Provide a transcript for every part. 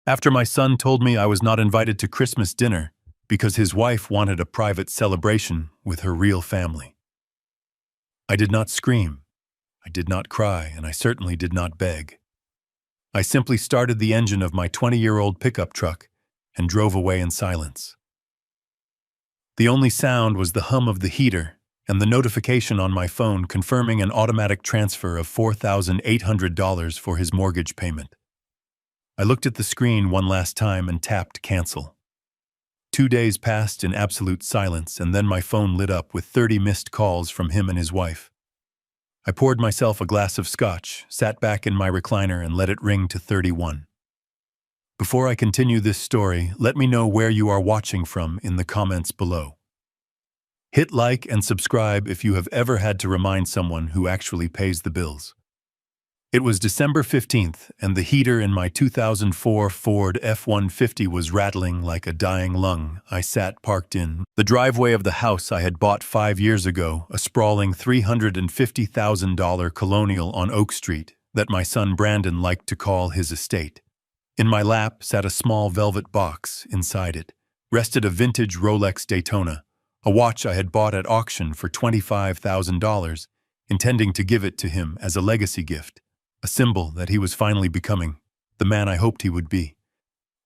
After my son told me I was not invited to Christmas dinner because his wife wanted a private celebration with her real family. I did not scream, I did not cry, and I certainly did not beg. I simply started the engine of my 20-year-old pickup truck and drove away in silence. The only sound was the hum of the heater and the notification on my phone confirming an automatic transfer of $4,800 for his mortgage payment. I looked at the screen one last time and tapped cancel. 2 days passed in absolute silence, and then my phone lit up with 30 missed calls from him and his wife. I poured myself a glass of scotch, sat back in my recliner, and let it ring to 31. Before I continue this story, let me know where you are watching from in the comments below. Hit like and subscribe if you have ever had to remind someone who actually pays the bills. It was December 15th, and the heater in my 2004 Ford F-150 was rattling like a dying lung. I sat parked in the driveway of the house I had bought 5 years ago, a sprawling $350,000 colonial on Oak Street that my son Brandon liked to call his estate. In my lap sat a small velvet box. Inside it rested a vintage Rolex Daytona, a watch I had bought at auction for $25,000, intending to give it to him as a legacy gift. A symbol that he was finally becoming the man I hoped he would be.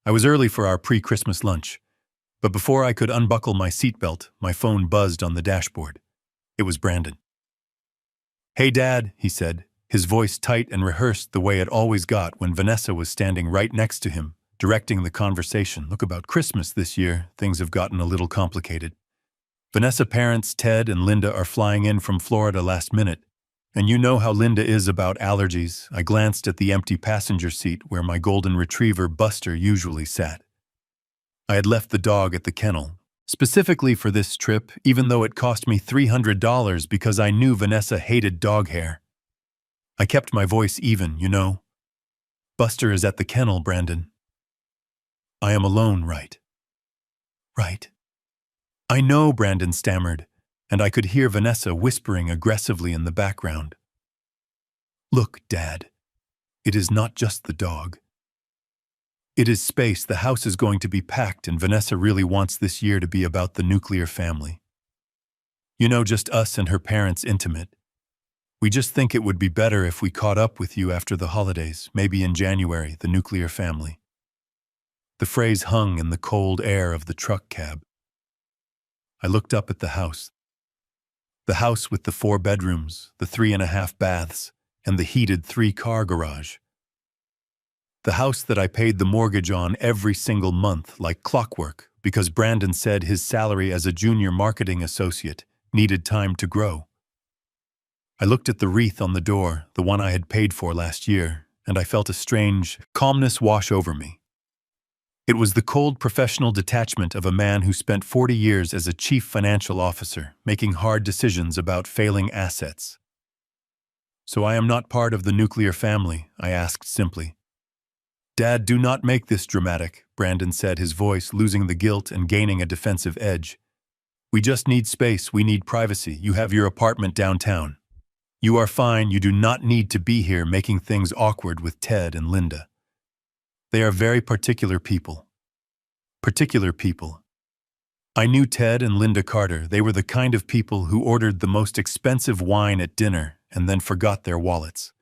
I was early for our pre-Christmas lunch, but before I could unbuckle my seatbelt, my phone buzzed on the dashboard. It was Brandon. "Hey, Dad," he said, his voice tight and rehearsed the way it always got when Vanessa was standing right next to him, directing the conversation. "Look, about Christmas this year, things have gotten a little complicated. Vanessa parents, Ted and Linda, are flying in from Florida last minute. And you know how Linda is about allergies." I glanced at the empty passenger seat where my golden retriever Buster usually sat. I had left the dog at the kennel, specifically for this trip, even though it cost me $300 because I knew Vanessa hated dog hair. I kept my voice even, you know. "Buster is at the kennel, Brandon." "I am alone, right?" "Right." "I know," Brandon stammered, and I could hear Vanessa whispering aggressively in the background. "Look, Dad, it is not just the dog. It is space. The house is going to be packed, and Vanessa really wants this year to be about the nuclear family. You know, just us and her parents, intimate. We just think it would be better if we caught up with you after the holidays, maybe in January, the nuclear family." The phrase hung in the cold air of the truck cab. I looked up at the house. The house with the 4 bedrooms, the 3.5 baths, and the heated 3-car garage. The house that I paid the mortgage on every single month like clockwork because Brandon said his salary as a junior marketing associate needed time to grow. I looked at the wreath on the door, the one I had paid for last year, and I felt a strange calmness wash over me. It was the cold professional detachment of a man who spent 40 years as a chief financial officer, making hard decisions about failing assets. "So I am not part of the nuclear family?" I asked simply. "Dad, do not make this dramatic," Brandon said, his voice losing the guilt and gaining a defensive edge. "We just need space. We need privacy. You have your apartment downtown. You are fine. You do not need to be here making things awkward with Ted and Linda. They are very particular people. Particular people. I knew Ted and Linda Carter. They were the kind of people who ordered the most expensive wine at dinner and then forgot their wallets.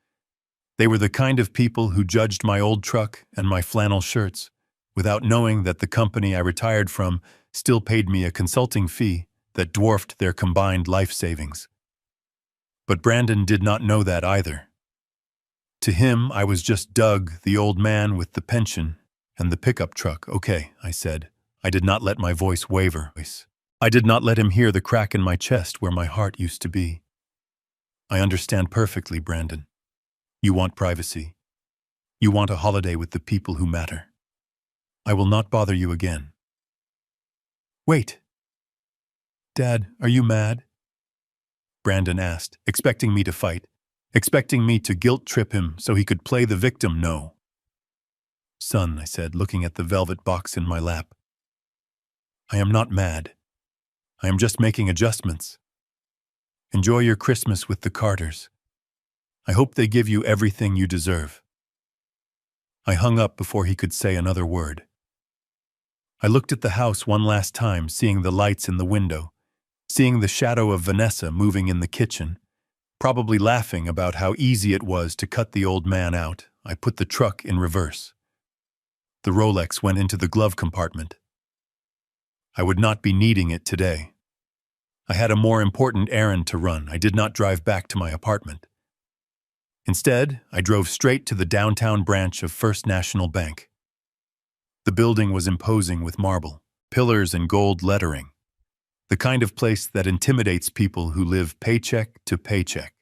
They were the kind of people who judged my old truck and my flannel shirts without knowing that the company I retired from still paid me a consulting fee that dwarfed their combined life savings. But Brandon did not know that either. To him, I was just Doug, the old man with the pension and the pickup truck. "Okay," I said. I did not let my voice waver. I did not let him hear the crack in my chest where my heart used to be. "I understand perfectly, Brandon. You want privacy. You want a holiday with the people who matter. I will not bother you again." "Wait. Dad, are you mad?" Brandon asked, expecting me to fight. Expecting me to guilt-trip him so he could play the victim. "No." "Son," I said, looking at the velvet box in my lap. "I am not mad. I am just making adjustments. Enjoy your Christmas with the Carters. I hope they give you everything you deserve." I hung up before he could say another word. I looked at the house one last time, seeing the lights in the window, seeing the shadow of Vanessa moving in the kitchen, probably laughing about how easy it was to cut the old man out. I put the truck in reverse. The Rolex went into the glove compartment. I would not be needing it today. I had a more important errand to run. I did not drive back to my apartment. Instead, I drove straight to the downtown branch of First National Bank. The building was imposing with marble, pillars and gold lettering, the kind of place that intimidates people who live paycheck to paycheck.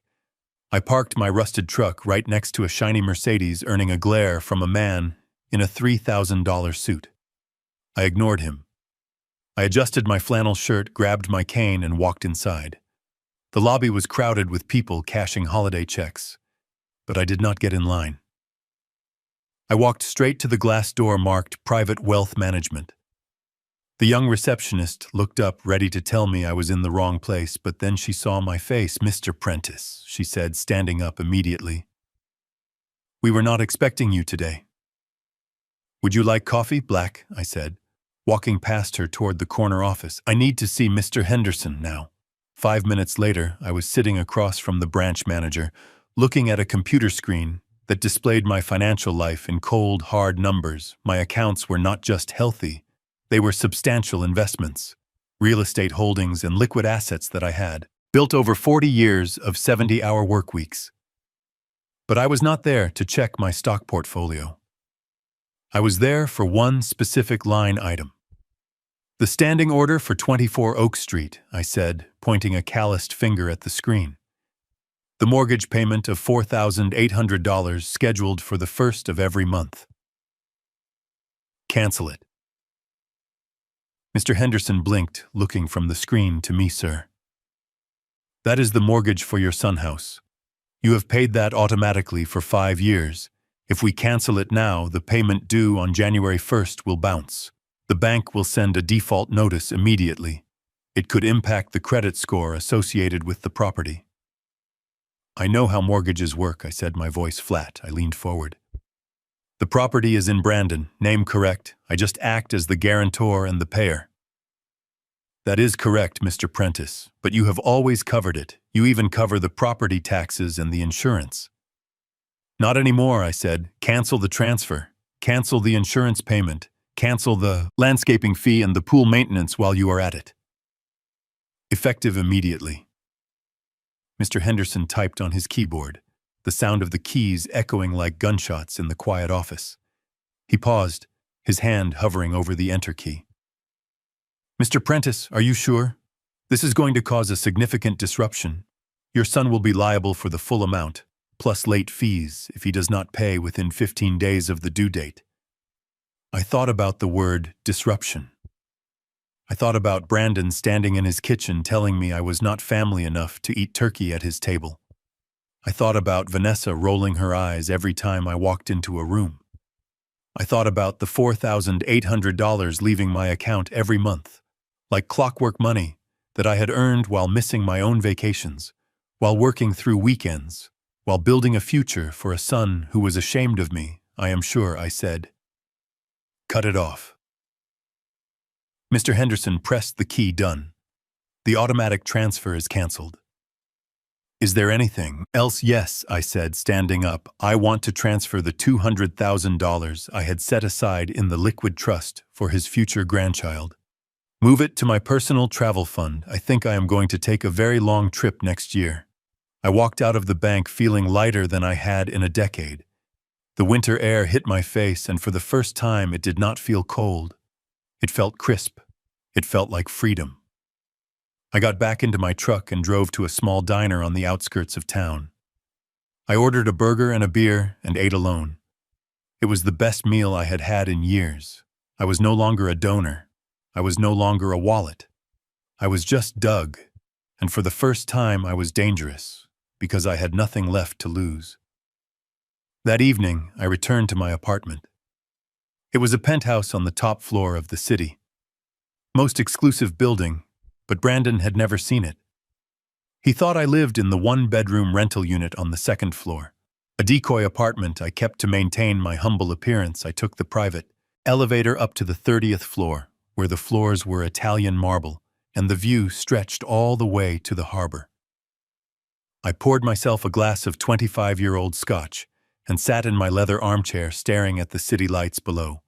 I parked my rusted truck right next to a shiny Mercedes, earning a glare from a man in a $3,000 suit. I ignored him. I adjusted my flannel shirt, grabbed my cane, and walked inside. The lobby was crowded with people cashing holiday checks, but I did not get in line. I walked straight to the glass door marked Private Wealth Management. The young receptionist looked up, ready to tell me I was in the wrong place, but then she saw my face. "Mr. Prentice," she said, standing up immediately. "We were not expecting you today." "Would you like coffee, Black?" I said, walking past her toward the corner office. "I need to see Mr. Henderson now." 5 minutes later, I was sitting across from the branch manager, looking at a computer screen that displayed my financial life in cold, hard numbers. My accounts were not just healthy, they were substantial investments, real estate holdings and liquid assets that I had built over 40 years of 70-hour work weeks. But I was not there to check my stock portfolio. I was there for one specific line item. "The standing order for 24 Oak Street," I said, pointing a calloused finger at the screen. "The mortgage payment of $4,800 scheduled for the first of every month. Cancel it." Mr. Henderson blinked, looking from the screen to me. "Sir, that is the mortgage for your son house. You have paid that automatically for 5 years. If we cancel it now, the payment due on January 1st will bounce. The bank will send a default notice immediately. It could impact the credit score associated with the property." "I know how mortgages work," I said, my voice flat. I leaned forward. "The property is in Brandon, name correct. I just act as the guarantor and the payer." "That is correct, Mr. Prentice, but you have always covered it. You even cover the property taxes and the insurance." "Not anymore," I said. "Cancel the transfer. Cancel the insurance payment. Cancel the landscaping fee and the pool maintenance while you are at it. Effective immediately." Mr. Henderson typed on his keyboard, the sound of the keys echoing like gunshots in the quiet office. He paused, his hand hovering over the enter key. "Mr. Prentice, are you sure? This is going to cause a significant disruption. Your son will be liable for the full amount, plus late fees, if he does not pay within 15 days of the due date." I thought about the word disruption. I thought about Brandon standing in his kitchen telling me I was not family enough to eat turkey at his table. I thought about Vanessa rolling her eyes every time I walked into a room. I thought about the $4,800 leaving my account every month, like clockwork money that I had earned while missing my own vacations, while working through weekends, while building a future for a son who was ashamed of me, I am sure. I said, "Cut it off." Mr. Henderson pressed the key. "Done. The automatic transfer is canceled." "Is there anything else?" "Yes," I said, standing up. "I want to transfer the $200,000 I had set aside in the liquid trust for his future grandchild. Move it to my personal travel fund. I think I am going to take a very long trip next year." I walked out of the bank feeling lighter than I had in a decade. The winter air hit my face, and for the first time it did not feel cold. It felt crisp. It felt like freedom. I got back into my truck and drove to a small diner on the outskirts of town. I ordered a burger and a beer and ate alone. It was the best meal I had had in years. I was no longer a donor. I was no longer a wallet. I was just Doug, and for the first time I was dangerous, because I had nothing left to lose. That evening, I returned to my apartment. It was a penthouse on the top floor of the city. Most exclusive building, but Brandon had never seen it. He thought I lived in the one-bedroom rental unit on the second floor. A decoy apartment I kept to maintain my humble appearance. I took the private elevator up to the 30th floor, where the floors were Italian marble and the view stretched all the way to the harbor. I poured myself a glass of 25-year-old scotch and sat in my leather armchair staring at the city lights below.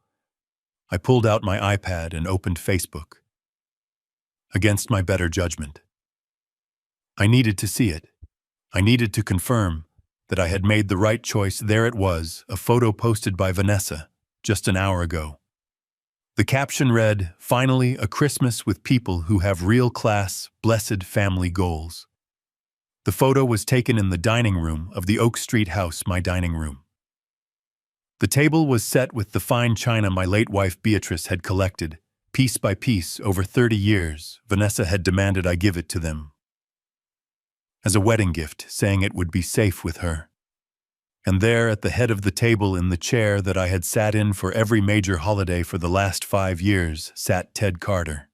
I pulled out my iPad and opened Facebook. Against my better judgment, I needed to see it. I needed to confirm that I had made the right choice. There it was, a photo posted by Vanessa just an hour ago. The caption read, "Finally, a Christmas with people who have real class, blessed family goals." The photo was taken in the dining room of the Oak Street house, my dining room. The table was set with the fine china my late wife Beatrice had collected, piece by piece, over 30 years. Vanessa had demanded I give it to them as a wedding gift, saying it would be safe with her. And there, at the head of the table in the chair that I had sat in for every major holiday for the last 5 years, sat Ted Carter.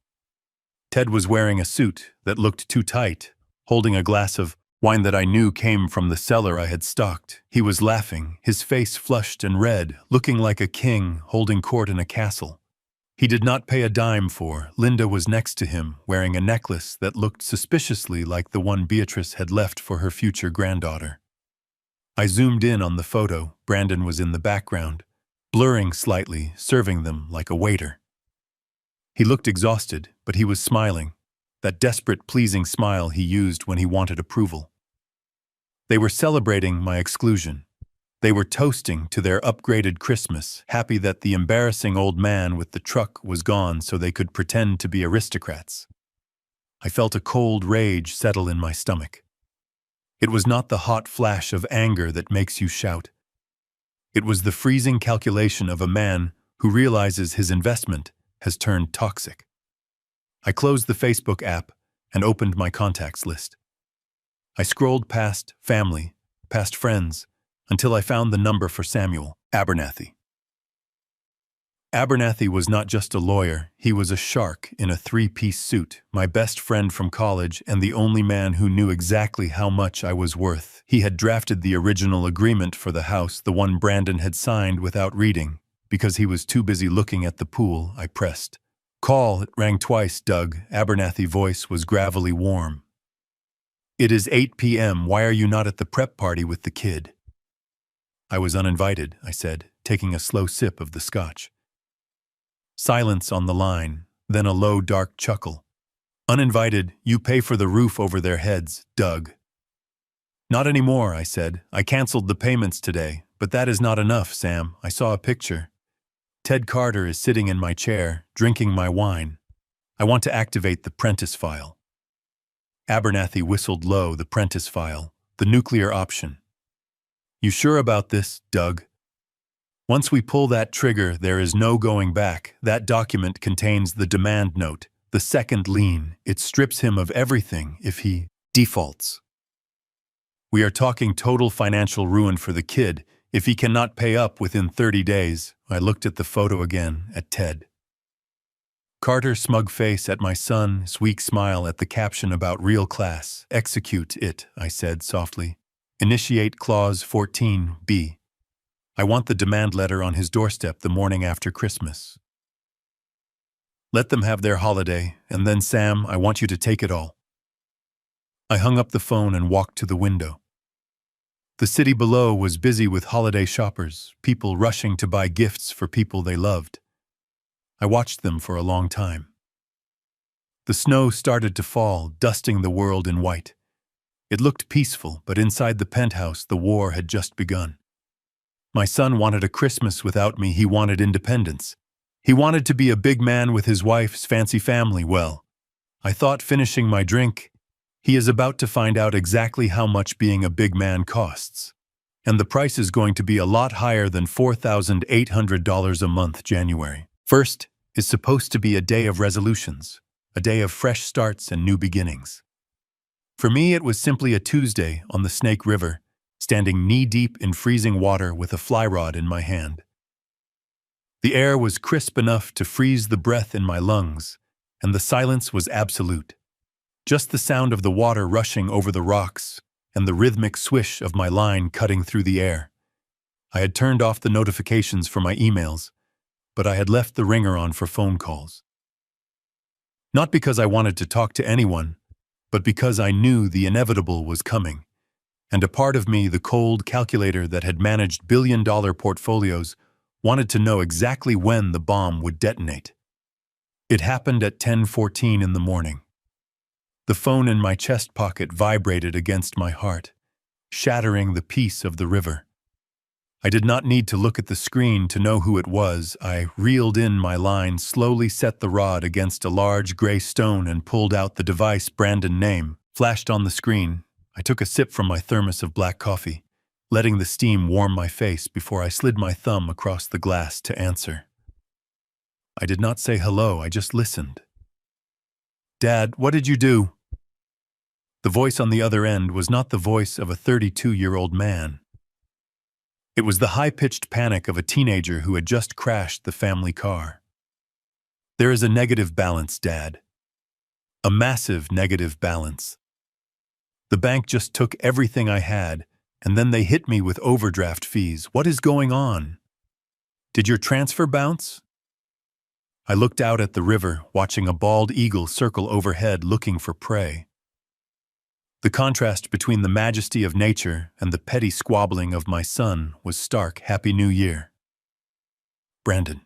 Ted was wearing a suit that looked too tight, holding a glass of wine that I knew came from the cellar I had stocked. He was laughing, his face flushed and red, looking like a king holding court in a castle. He did not pay a dime for. Linda was next to him, wearing a necklace that looked suspiciously like the one Beatrice had left for her future granddaughter. I zoomed in on the photo. Brandon was in the background, blurring slightly, serving them like a waiter. He looked exhausted, but he was smiling, that desperate, pleasing smile he used when he wanted approval. They were celebrating my exclusion. They were toasting to their upgraded Christmas, happy that the embarrassing old man with the truck was gone so they could pretend to be aristocrats. I felt a cold rage settle in my stomach. It was not the hot flash of anger that makes you shout. It was the freezing calculation of a man who realizes his investment has turned toxic. I closed the Facebook app and opened my contacts list. I scrolled past family, past friends, until I found the number for Samuel Abernathy. Abernathy was not just a lawyer, he was a shark in a 3-piece suit, my best friend from college and the only man who knew exactly how much I was worth. He had drafted the original agreement for the house, the one Brandon had signed without reading. Because he was too busy looking at the pool, I pressed. "Call." It rang twice. Doug. Abernathy's voice was gravelly warm. "It is 8 p.m. Why are you not at the prep party with the kid?" "I was uninvited," I said, taking a slow sip of the scotch. Silence on the line, then a low, dark chuckle. "Uninvited, you pay for the roof over their heads, Doug." "Not anymore," I said. "I canceled the payments today, but that is not enough, Sam. I saw a picture. Ted Carter is sitting in my chair, drinking my wine. I want to activate the Prentice file." Abernathy whistled low. The Prentice file, the nuclear option. "You sure about this, Doug? Once we pull that trigger, there is no going back. That document contains the demand note, the second lien. It strips him of everything if he defaults. We are talking total financial ruin for the kid if he cannot pay up within 30 days. I looked at the photo again, at Ted. Carter's smug face at my son's weak smile at the caption about real class. "Execute it," I said softly. "Initiate clause 14B. I want the demand letter on his doorstep the morning after Christmas. Let them have their holiday, and then, Sam, I want you to take it all." I hung up the phone and walked to the window. The city below was busy with holiday shoppers, people rushing to buy gifts for people they loved. I watched them for a long time. The snow started to fall, dusting the world in white. It looked peaceful, but inside the penthouse, the war had just begun. My son wanted a Christmas without me. He wanted independence. He wanted to be a big man with his wife's fancy family. Well, I thought, finishing my drink, he is about to find out exactly how much being a big man costs. And the price is going to be a lot higher than $4,800 a month. January 1st is supposed to be a day of resolutions, a day of fresh starts and new beginnings. For me, it was simply a Tuesday on the Snake River, standing knee-deep in freezing water with a fly rod in my hand. The air was crisp enough to freeze the breath in my lungs, and the silence was absolute. Just the sound of the water rushing over the rocks and the rhythmic swish of my line cutting through the air. I had turned off the notifications for my emails, but I had left the ringer on for phone calls. Not because I wanted to talk to anyone, but because I knew the inevitable was coming, and a part of me, the cold calculator that had managed billion-dollar portfolios, wanted to know exactly when the bomb would detonate. It happened at 10:14 in the morning. The phone in my chest pocket vibrated against my heart, shattering the peace of the river. I did not need to look at the screen to know who it was. I reeled in my line, slowly set the rod against a large gray stone and pulled out the device. Brandon name flashed on the screen. I took a sip from my thermos of black coffee, letting the steam warm my face before I slid my thumb across the glass to answer. I did not say hello, I just listened. "Dad, what did you do?" The voice on the other end was not the voice of a 32-year-old man. It was the high-pitched panic of a teenager who had just crashed the family car. "There is a negative balance, Dad. A massive negative balance. The bank just took everything I had, and then they hit me with overdraft fees. What is going on? Did your transfer bounce?" I looked out at the river, watching a bald eagle circle overhead looking for prey. The contrast between the majesty of nature and the petty squabbling of my son was stark. "Happy New Year, Brandon,"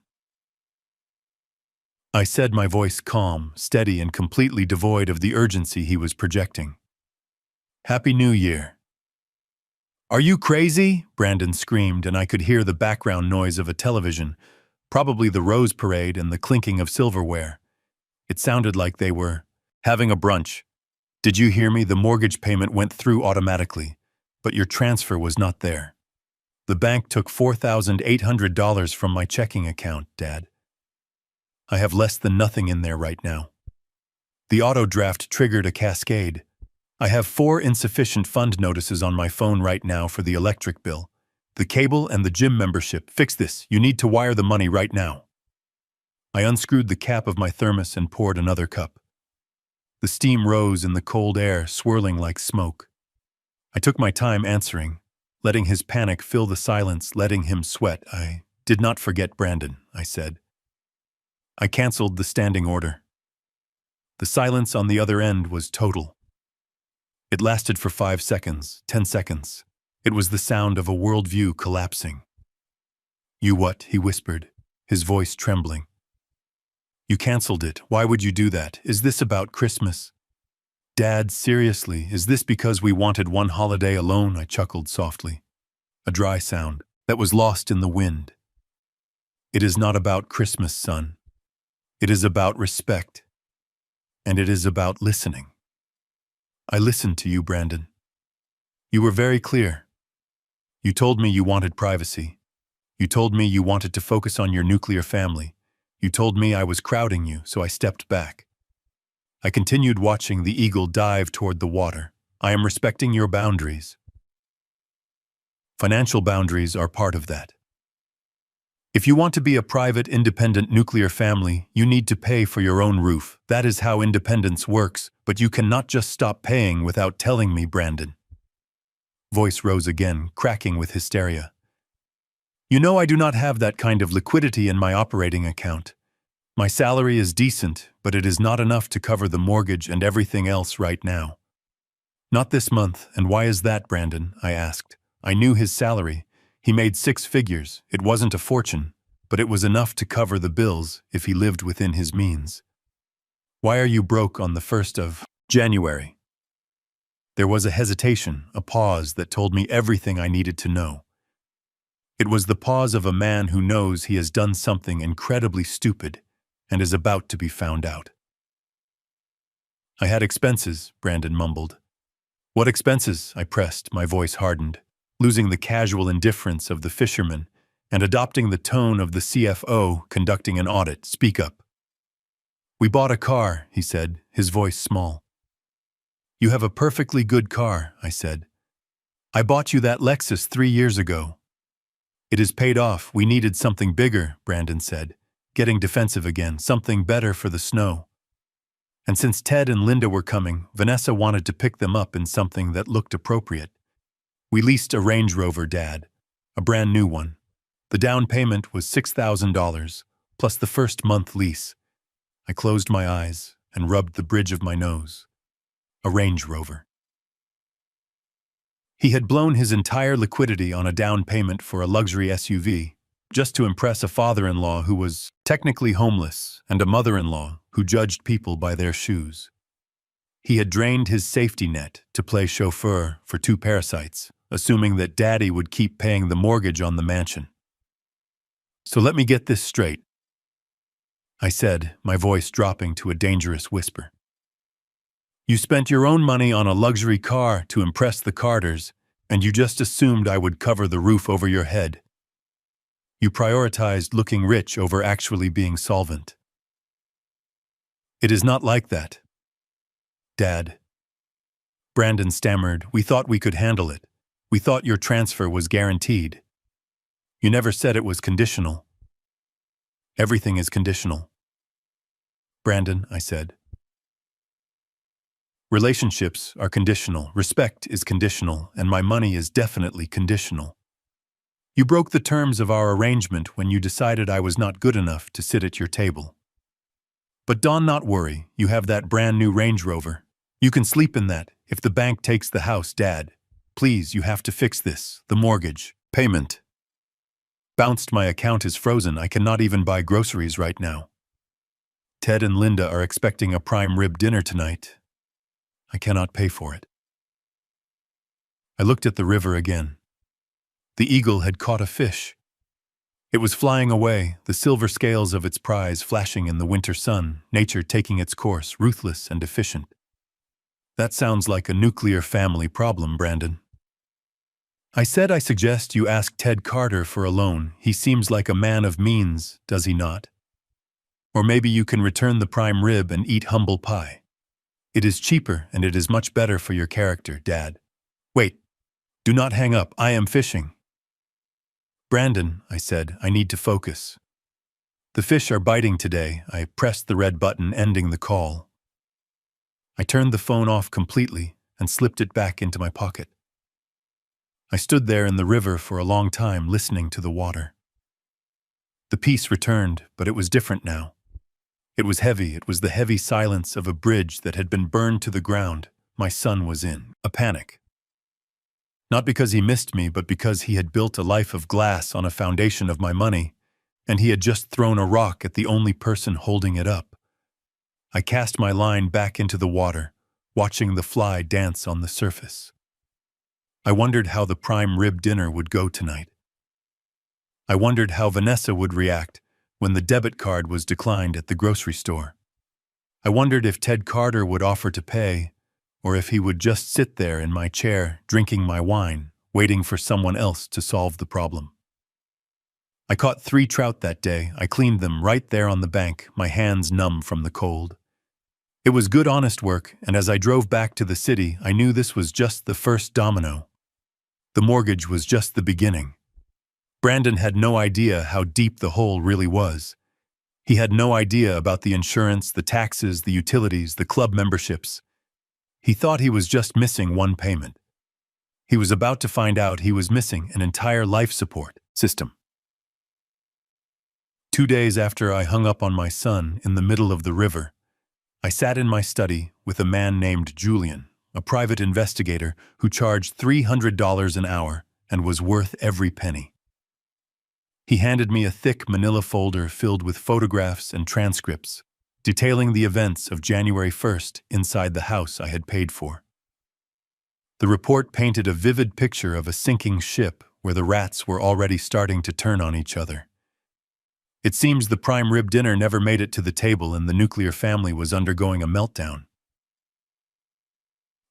I said, my voice calm, steady, and completely devoid of the urgency he was projecting. "Happy New Year." "Are you crazy?" Brandon screamed, and I could hear the background noise of a television, probably the Rose Parade and the clinking of silverware. It sounded like they were having a brunch. "Did you hear me? The mortgage payment went through automatically, but your transfer was not there. The bank took $4,800 from my checking account, Dad. I have less than nothing in there right now. The auto draft triggered a cascade. I have 4 insufficient fund notices on my phone right now for the electric bill, the cable, and the gym membership. Fix this. You need to wire the money right now." I unscrewed the cap of my thermos and poured another cup. The steam rose in the cold air, swirling like smoke. I took my time answering, letting his panic fill the silence, letting him sweat. "I did not forget Brandon," I said. I canceled the standing order. The silence on the other end was total. It lasted for 5 seconds, 10 seconds. It was the sound of a worldview collapsing. "You what?" he whispered, his voice trembling. "You canceled it. Why would you do that? Is this about Christmas?" "Dad, seriously, is this because we wanted one holiday alone?" I chuckled softly, a dry sound that was lost in the wind. "It is not about Christmas, son. It is about respect. And it is about listening. I listened to you, Brandon. You were very clear. You told me you wanted privacy. You told me you wanted to focus on your nuclear family. You told me I was crowding you, so I stepped back. I continued watching the eagle dive toward the water. I am respecting your boundaries. Financial boundaries are part of that. If you want to be a private, independent nuclear family, you need to pay for your own roof. That is how independence works, but you cannot just stop paying without telling me, Brandon. Voice rose again, cracking with hysteria. You know I do not have that kind of liquidity in my operating account. My salary is decent, but it is not enough to cover the mortgage and everything else right now. Not this month, and why is that, Brandon? I asked. I knew his salary. He made 6 figures. It wasn't a fortune, but it was enough to cover the bills if he lived within his means. Why are you broke on the 1st of January? There was a hesitation, a pause that told me everything I needed to know. It was the pause of a man who knows he has done something incredibly stupid and is about to be found out. I had expenses, Brandon mumbled. What expenses? I pressed, my voice hardened, losing the casual indifference of the fisherman and adopting the tone of the CFO conducting an audit. Speak up. We bought a car, he said, his voice small. You have a perfectly good car, I said. I bought you that Lexus 3 years ago. It is paid off. We needed something bigger, Brandon said, getting defensive again, something better for the snow. And since Ted and Linda were coming, Vanessa wanted to pick them up in something that looked appropriate. We leased a Range Rover, Dad, a brand new one. The down payment was $6,000, plus the first month lease. I closed my eyes and rubbed the bridge of my nose. A Range Rover. He had blown his entire liquidity on a down payment for a luxury SUV, just to impress a father-in-law who was technically homeless and a mother-in-law who judged people by their shoes. He had drained his safety net to play chauffeur for two parasites, assuming that Daddy would keep paying the mortgage on the mansion. So let me get this straight, I said, my voice dropping to a dangerous whisper. You spent your own money on a luxury car to impress the Carters, and you just assumed I would cover the roof over your head. You prioritized looking rich over actually being solvent. It is not like that, Dad. Brandon stammered. We thought we could handle it. We thought your transfer was guaranteed. You never said it was conditional. Everything is conditional. Brandon, I said. Relationships are conditional, respect is conditional, and my money is definitely conditional. You broke the terms of our arrangement when you decided I was not good enough to sit at your table. But don't not worry, you have that brand new Range Rover. You can sleep in that if the bank takes the house, Dad. Please, you have to fix this, the mortgage, payment. Bounced, my account is frozen, I cannot even buy groceries right now. Ted and Linda are expecting a prime rib dinner tonight. I cannot pay for it. I looked at the river again. The eagle had caught a fish. It was flying away, the silver scales of its prize flashing in the winter sun, nature taking its course, ruthless and efficient. That sounds like a nuclear family problem, Brandon. I said I suggest you ask Ted Carter for a loan. He seems like a man of means, does he not? Or maybe you can return the prime rib and eat humble pie. It is cheaper and it is much better for your character, Dad. Wait, do not hang up, I am fishing. Brandon, I said, I need to focus. The fish are biting today. I pressed the red button, ending the call. I turned the phone off completely and slipped it back into my pocket. I stood there in the river for a long time, listening to the water. The peace returned, but it was different now. It was heavy. It was the heavy silence of a bridge that had been burned to the ground. My son was in a panic. Not because he missed me, but because he had built a life of glass on a foundation of my money, and he had just thrown a rock at the only person holding it up. I cast my line back into the water, watching the fly dance on the surface. I wondered how the prime rib dinner would go tonight. I wondered how Vanessa would react when the debit card was declined at the grocery store. I wondered if Ted Carter would offer to pay, or if he would just sit there in my chair, drinking my wine, waiting for someone else to solve the problem. I caught 3 trout that day. I cleaned them right there on the bank, my hands numb from the cold. It was good, honest work, and as I drove back to the city, I knew this was just the first domino. The mortgage was just the beginning. Brandon had no idea how deep the hole really was. He had no idea about the insurance, the taxes, the utilities, the club memberships. He thought he was just missing one payment. He was about to find out he was missing an entire life support system. 2 days after I hung up on my son in the middle of the river, I sat in my study with a man named Julian, a private investigator who charged $300 an hour and was worth every penny. He handed me a thick manila folder filled with photographs and transcripts, detailing the events of January 1st inside the house I had paid for. The report painted a vivid picture of a sinking ship where the rats were already starting to turn on each other. It seems the prime rib dinner never made it to the table and the nuclear family was undergoing a meltdown.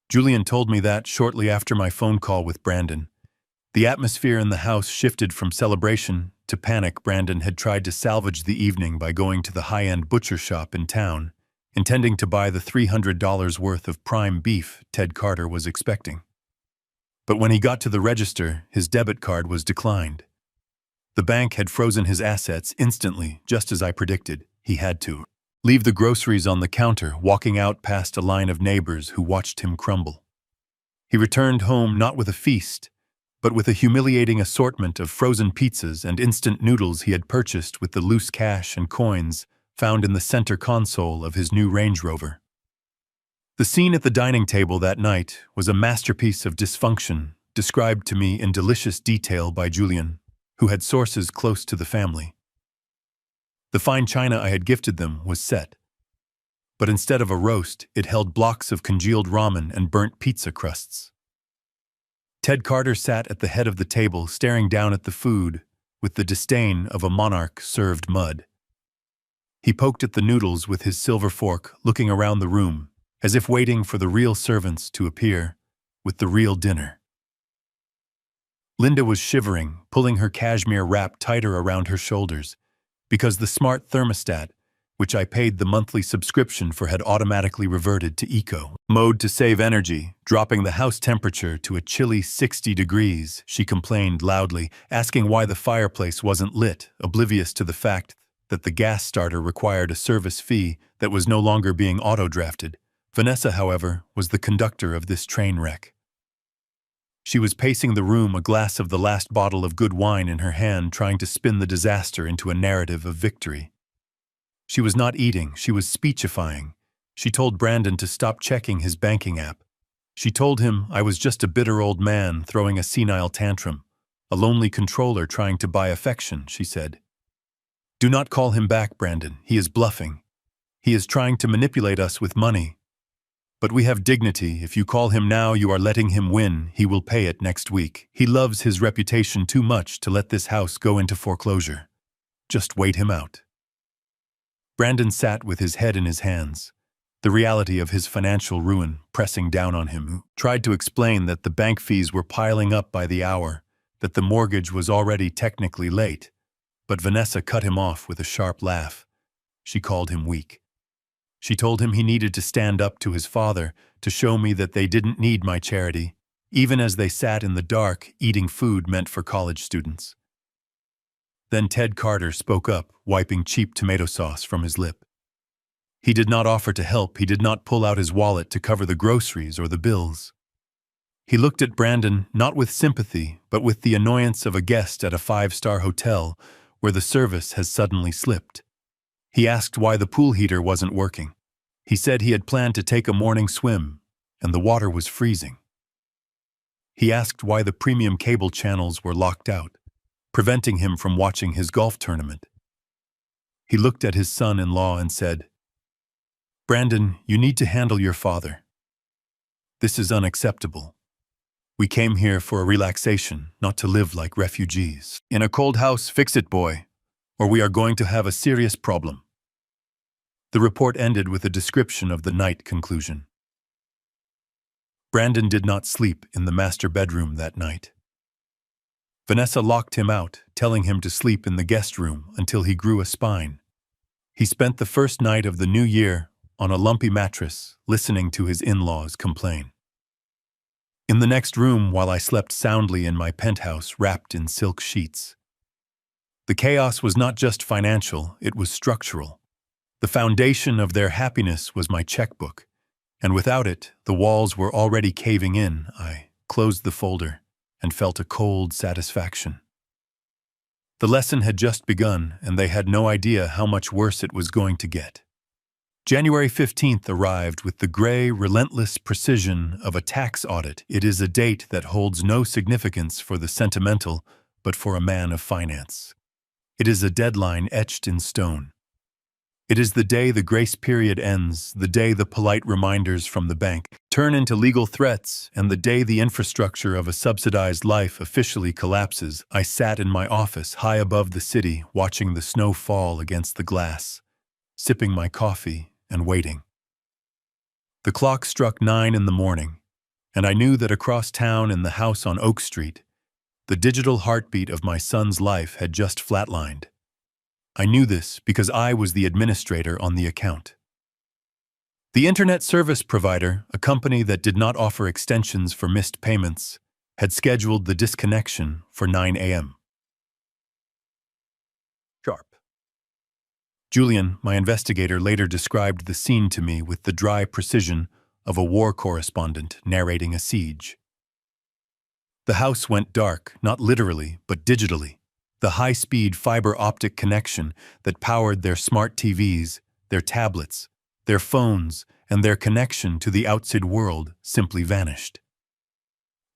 Julian told me that shortly after my phone call with Brandon. The atmosphere in the house shifted from celebration to panic. Brandon had tried to salvage the evening by going to the high-end butcher shop in town, intending to buy the $300 worth of prime beef Ted Carter was expecting. But when he got to the register, his debit card was declined. The bank had frozen his assets instantly, just as I predicted he had to. leave the groceries on the counter, walking out past a line of neighbors who watched him crumble. He returned home not with a feast, but with a humiliating assortment of frozen pizzas and instant noodles he had purchased with the loose cash and coins found in the center console of his new Range Rover. The scene at the dining table that night was a masterpiece of dysfunction, described to me in delicious detail by Julian, who had sources close to the family. The fine china I had gifted them was set, but instead of a roast, it held blocks of congealed ramen and burnt pizza crusts. Ted Carter sat at the head of the table, staring down at the food with the disdain of a monarch served mud. He poked at the noodles with his silver fork, looking around the room, as if waiting for the real servants to appear with the real dinner. Linda was shivering, pulling her cashmere wrap tighter around her shoulders, because the smart thermostat, which I paid the monthly subscription for, had automatically reverted to eco mode to save energy, dropping the house temperature to a chilly 60 degrees. She complained loudly, asking why the fireplace wasn't lit, oblivious to the fact that the gas starter required a service fee that was no longer being auto-drafted. Vanessa, however, was the conductor of this train wreck. She was pacing the room, a glass of the last bottle of good wine in her hand, trying to spin the disaster into a narrative of victory. She was not eating, she was speechifying. She told Brandon to stop checking his banking app. She told him I was just a bitter old man throwing a senile tantrum, a lonely controller trying to buy affection, she said. Do not call him back, Brandon. He is bluffing. He is trying to manipulate us with money. But we have dignity. If you call him now, you are letting him win. He will pay it next week. He loves his reputation too much to let this house go into foreclosure. Just wait him out. Brandon sat with his head in his hands, the reality of his financial ruin pressing down on him. Tried to explain that the bank fees were piling up by the hour, that the mortgage was already technically late, but Vanessa cut him off with a sharp laugh. She called him weak. She told him he needed to stand up to his father to show me that they didn't need my charity, even as they sat in the dark eating food meant for college students. Then Ted Carter spoke up, wiping cheap tomato sauce from his lip. He did not offer to help. He did not pull out his wallet to cover the groceries or the bills. He looked at Brandon not with sympathy, but with the annoyance of a guest at a 5-star hotel where the service has suddenly slipped. He asked why the pool heater wasn't working. He said he had planned to take a morning swim, and the water was freezing. He asked why the premium cable channels were locked out, preventing him from watching his golf tournament. He looked at his son-in-law and said, Brandon, you need to handle your father. This is unacceptable. We came here for a relaxation, not to live like refugees. In a cold house, fix it, boy, or we are going to have a serious problem. The report ended with a description of the night conclusion. Brandon did not sleep in the master bedroom that night. Vanessa locked him out, telling him to sleep in the guest room until he grew a spine. He spent the first night of the new year on a lumpy mattress, listening to his in-laws complain. In the next room, while I slept soundly in my penthouse wrapped in silk sheets. The chaos was not just financial, it was structural. The foundation of their happiness was my checkbook, and without it, the walls were already caving in. I closed the folder and felt a cold satisfaction. The lesson had just begun, and they had no idea how much worse it was going to get. January 15th arrived with the gray, relentless precision of a tax audit. It is a date that holds no significance for the sentimental, but for a man of finance. It is a deadline etched in stone. It is the day the grace period ends, the day the polite reminders from the bank turn into legal threats, and the day the infrastructure of a subsidized life officially collapses. I sat in my office high above the city, watching the snow fall against the glass, sipping my coffee and waiting. The clock struck 9 in the morning, and I knew that across town in the house on Oak Street, the digital heartbeat of my son's life had just flatlined. I knew this because I was the administrator on the account. The internet service provider, a company that did not offer extensions for missed payments, had scheduled the disconnection for 9 a.m. sharp. Julian, my investigator, later described the scene to me with the dry precision of a war correspondent narrating a siege. The house went dark, not literally, but digitally. The high-speed fiber optic connection that powered their smart TVs, their tablets, their phones, and their connection to the outside world simply vanished.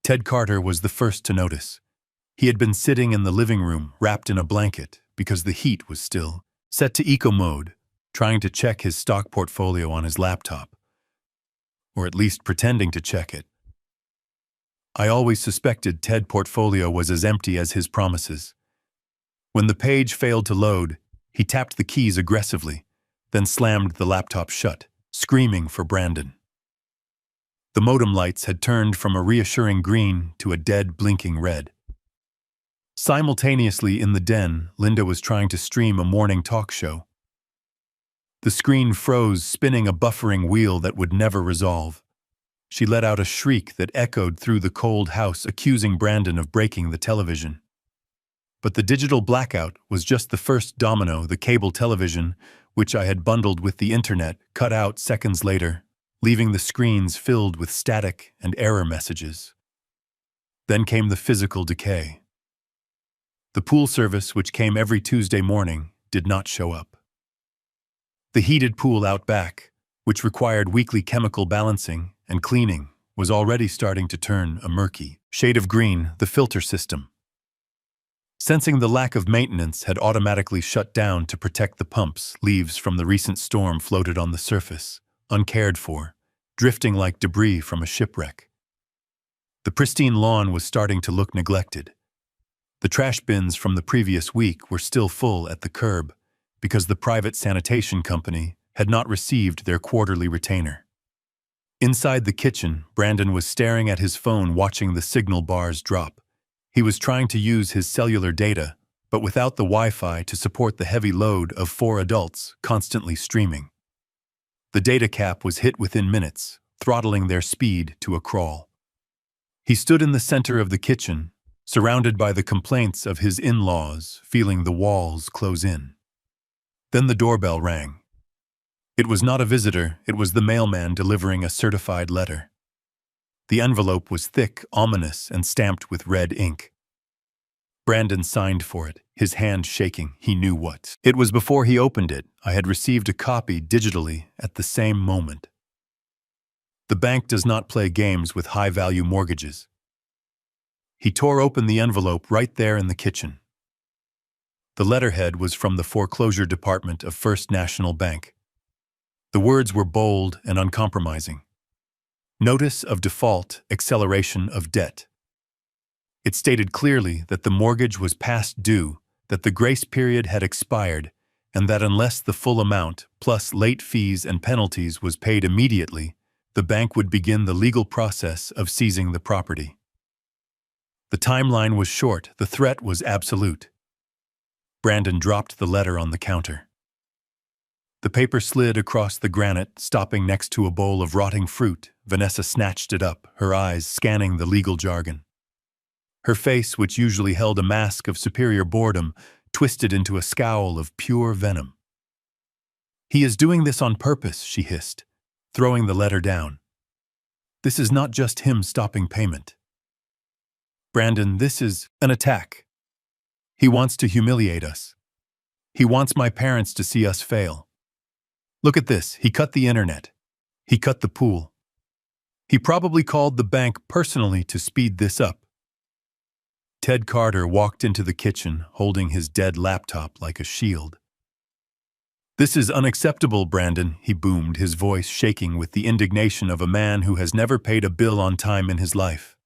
Ted Carter was the first to notice. He had been sitting in the living room, wrapped in a blanket, because the heat was still set to eco mode, trying to check his stock portfolio on his laptop. Or at least pretending to check it. I always suspected Ted's portfolio was as empty as his promises. When the page failed to load, he tapped the keys aggressively, then slammed the laptop shut, screaming for Brandon. The modem lights had turned from a reassuring green to a dead, blinking red. Simultaneously in the den, Linda was trying to stream a morning talk show. The screen froze, spinning a buffering wheel that would never resolve. She let out a shriek that echoed through the cold house, accusing Brandon of breaking the television. But the digital blackout was just the first domino. The cable television, which I had bundled with the internet, cut out seconds later, leaving the screens filled with static and error messages. Then came the physical decay. The pool service, which came every Tuesday morning, did not show up. The heated pool out back, which required weekly chemical balancing and cleaning, was already starting to turn a murky shade of green. The filter system, sensing the lack of maintenance, had automatically shut down to protect the pumps. Leaves from the recent storm floated on the surface, uncared for, drifting like debris from a shipwreck. The pristine lawn was starting to look neglected. The trash bins from the previous week were still full at the curb because the private sanitation company had not received their quarterly retainer. Inside the kitchen, Brandon was staring at his phone, watching the signal bars drop. He was trying to use his cellular data, but without the Wi-Fi to support the heavy load of 4 adults constantly streaming. The data cap was hit within minutes, throttling their speed to a crawl. He stood in the center of the kitchen, surrounded by the complaints of his in-laws, feeling the walls close in. Then the doorbell rang. It was not a visitor, it was the mailman delivering a certified letter. The envelope was thick, ominous, and stamped with red ink. Brandon signed for it, his hand shaking. He knew what. It was before he opened it. I had received a copy digitally at the same moment. The bank does not play games with high-value mortgages. He tore open the envelope right there in the kitchen. The letterhead was from the foreclosure department of First National Bank. The words were bold and uncompromising. Notice of default, acceleration of debt. It stated clearly that the mortgage was past due, that the grace period had expired, and that unless the full amount, plus late fees and penalties, was paid immediately, the bank would begin the legal process of seizing the property. The timeline was short, the threat was absolute. Brandon dropped the letter on the counter. The paper slid across the granite, stopping next to a bowl of rotting fruit. Vanessa snatched it up, her eyes scanning the legal jargon. Her face, which usually held a mask of superior boredom, twisted into a scowl of pure venom. "He is doing this on purpose," she hissed, throwing the letter down. "This is not just him stopping payment. Brandon, this is an attack. He wants to humiliate us. He wants my parents to see us fail. Look at this, he cut the internet. He cut the pool. He probably called the bank personally to speed this up." Ted Carter walked into the kitchen, holding his dead laptop like a shield. "This is unacceptable, Brandon," he boomed, his voice shaking with the indignation of a man who has never paid a bill on time in his life.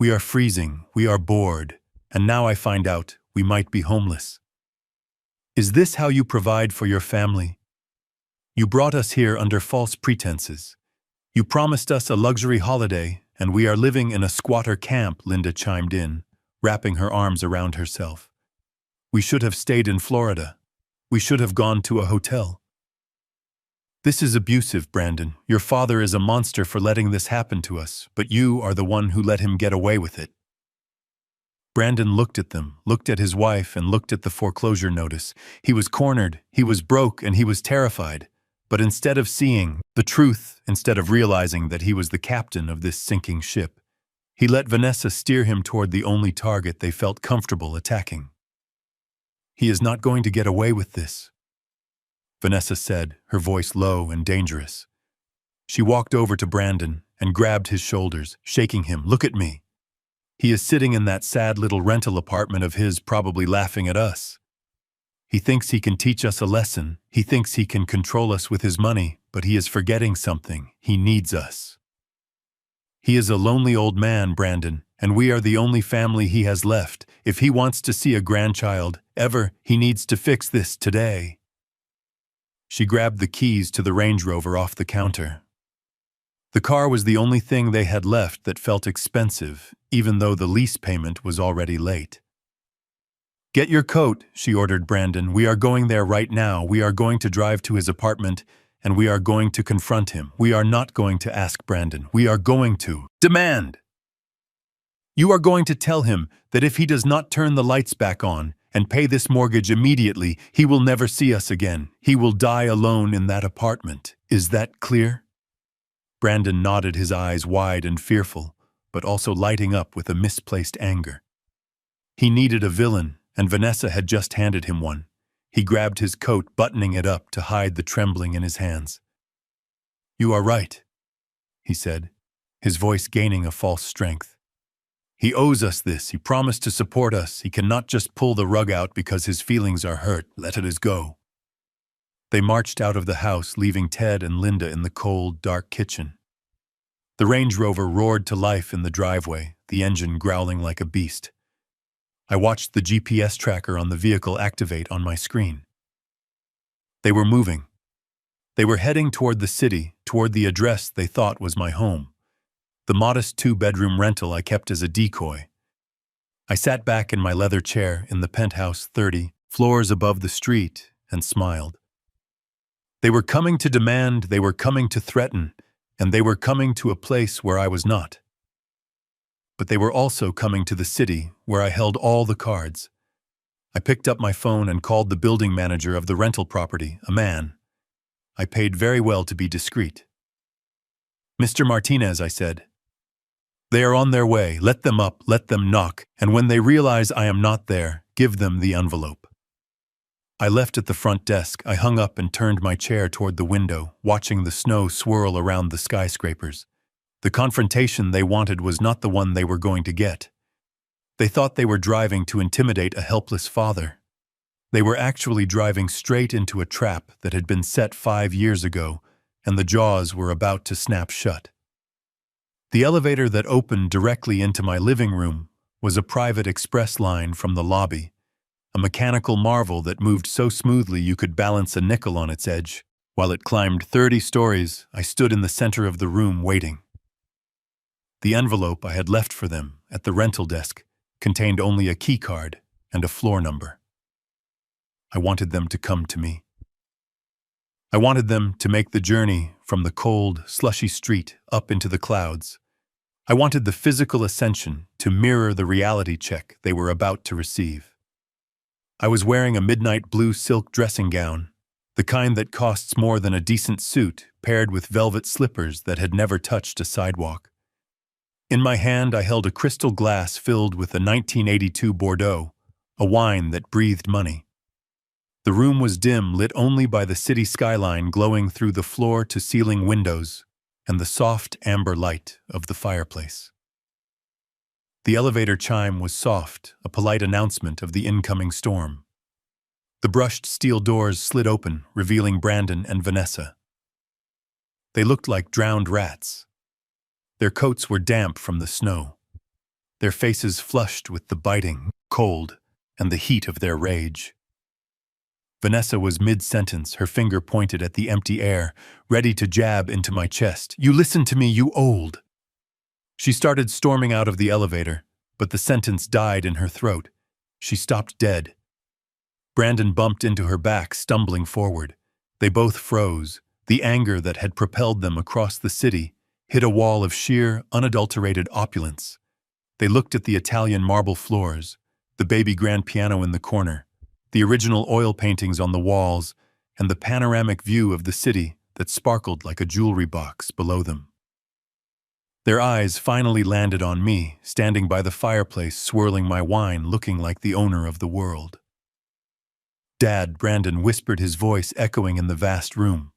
"We are freezing, we are bored, and now I find out we might be homeless. Is this how you provide for your family? You brought us here under false pretenses. You promised us a luxury holiday, and we are living in a squatter camp," Linda chimed in, wrapping her arms around herself. "We should have stayed in Florida. We should have gone to a hotel." "This is abusive, Brandon. Your father is a monster for letting this happen to us, but you are the one who let him get away with it." Brandon looked at them, looked at his wife, and looked at the foreclosure notice. He was cornered, he was broke, and he was terrified. But instead of seeing the truth, instead of realizing that he was the captain of this sinking ship, he let Vanessa steer him toward the only target they felt comfortable attacking. "He is not going to get away with this," Vanessa said, her voice low and dangerous. She walked over to Brandon and grabbed his shoulders, shaking him. "Look at me. He is sitting in that sad little rental apartment of his, probably laughing at us. He thinks he can teach us a lesson. He thinks he can control us with his money, but he is forgetting something. He needs us. He is a lonely old man, Brandon, and we are the only family he has left. If he wants to see a grandchild, ever, he needs to fix this today." She grabbed the keys to the Range Rover off the counter. The car was the only thing they had left that felt expensive, even though the lease payment was already late. "Get your coat," she ordered Brandon. "We are going there right now. We are going to drive to his apartment, and we are going to confront him. We are not going to ask Brandon. We are going to demand. You are going to tell him that if he does not turn the lights back on and pay this mortgage immediately, he will never see us again. He will die alone in that apartment. Is that clear?" Brandon nodded, his eyes wide and fearful, but also lighting up with a misplaced anger. He needed a villain, and Vanessa had just handed him one. He grabbed his coat, buttoning it up to hide the trembling in his hands. "You are right," he said, his voice gaining a false strength. "He owes us this. He promised to support us. He cannot just pull the rug out because his feelings are hurt. Let it go." They marched out of the house, leaving Ted and Linda in the cold, dark kitchen. The Range Rover roared to life in the driveway, the engine growling like a beast. I watched the GPS tracker on the vehicle activate on my screen. They were moving. They were heading toward the city, toward the address they thought was my home, the modest 2-bedroom rental I kept as a decoy. I sat back in my leather chair in the penthouse 30 floors above the street and smiled. They were coming to demand, they were coming to threaten, and they were coming to a place where I was not. But they were also coming to the city where I held all the cards. I picked up my phone and called the building manager of the rental property, a man. I paid very well to be discreet. "Mr. Martinez," I said. "They are on their way. Let them up, let them knock, and when they realize I am not there, give them the envelope." I left at the front desk. I hung up and turned my chair toward the window, watching the snow swirl around the skyscrapers. The confrontation they wanted was not the one they were going to get. They thought they were driving to intimidate a helpless father. They were actually driving straight into a trap that had been set 5 years ago, and the jaws were about to snap shut. The elevator that opened directly into my living room was a private express line from the lobby, a mechanical marvel that moved so smoothly you could balance a nickel on its edge. While it climbed 30 stories, I stood in the center of the room waiting. The envelope I had left for them at the rental desk contained only a key card and a floor number. I wanted them to come to me. I wanted them to make the journey from the cold, slushy street up into the clouds. I wanted the physical ascension to mirror the reality check they were about to receive. I was wearing a midnight blue silk dressing gown, the kind that costs more than a decent suit, paired with velvet slippers that had never touched a sidewalk. In my hand, I held a crystal glass filled with a 1982 Bordeaux, a wine that breathed money. The room was dim, lit only by the city skyline glowing through the floor-to-ceiling windows and the soft amber light of the fireplace. The elevator chime was soft, a polite announcement of the incoming storm. The brushed steel doors slid open, revealing Brandon and Vanessa. They looked like drowned rats. Their coats were damp from the snow, their faces flushed with the biting cold and the heat of their rage. Vanessa was mid-sentence, her finger pointed at the empty air, ready to jab into my chest. "You listen to me, you old!" She started storming out of the elevator, but the sentence died in her throat. She stopped dead. Brandon bumped into her back, stumbling forward. They both froze. The anger that had propelled them across the city hit a wall of sheer, unadulterated opulence. They looked at the Italian marble floors, the baby grand piano in the corner, the original oil paintings on the walls, and the panoramic view of the city that sparkled like a jewelry box below them. Their eyes finally landed on me, standing by the fireplace swirling my wine, looking like the owner of the world. "Dad," Brandon whispered, his voice echoing in the vast room.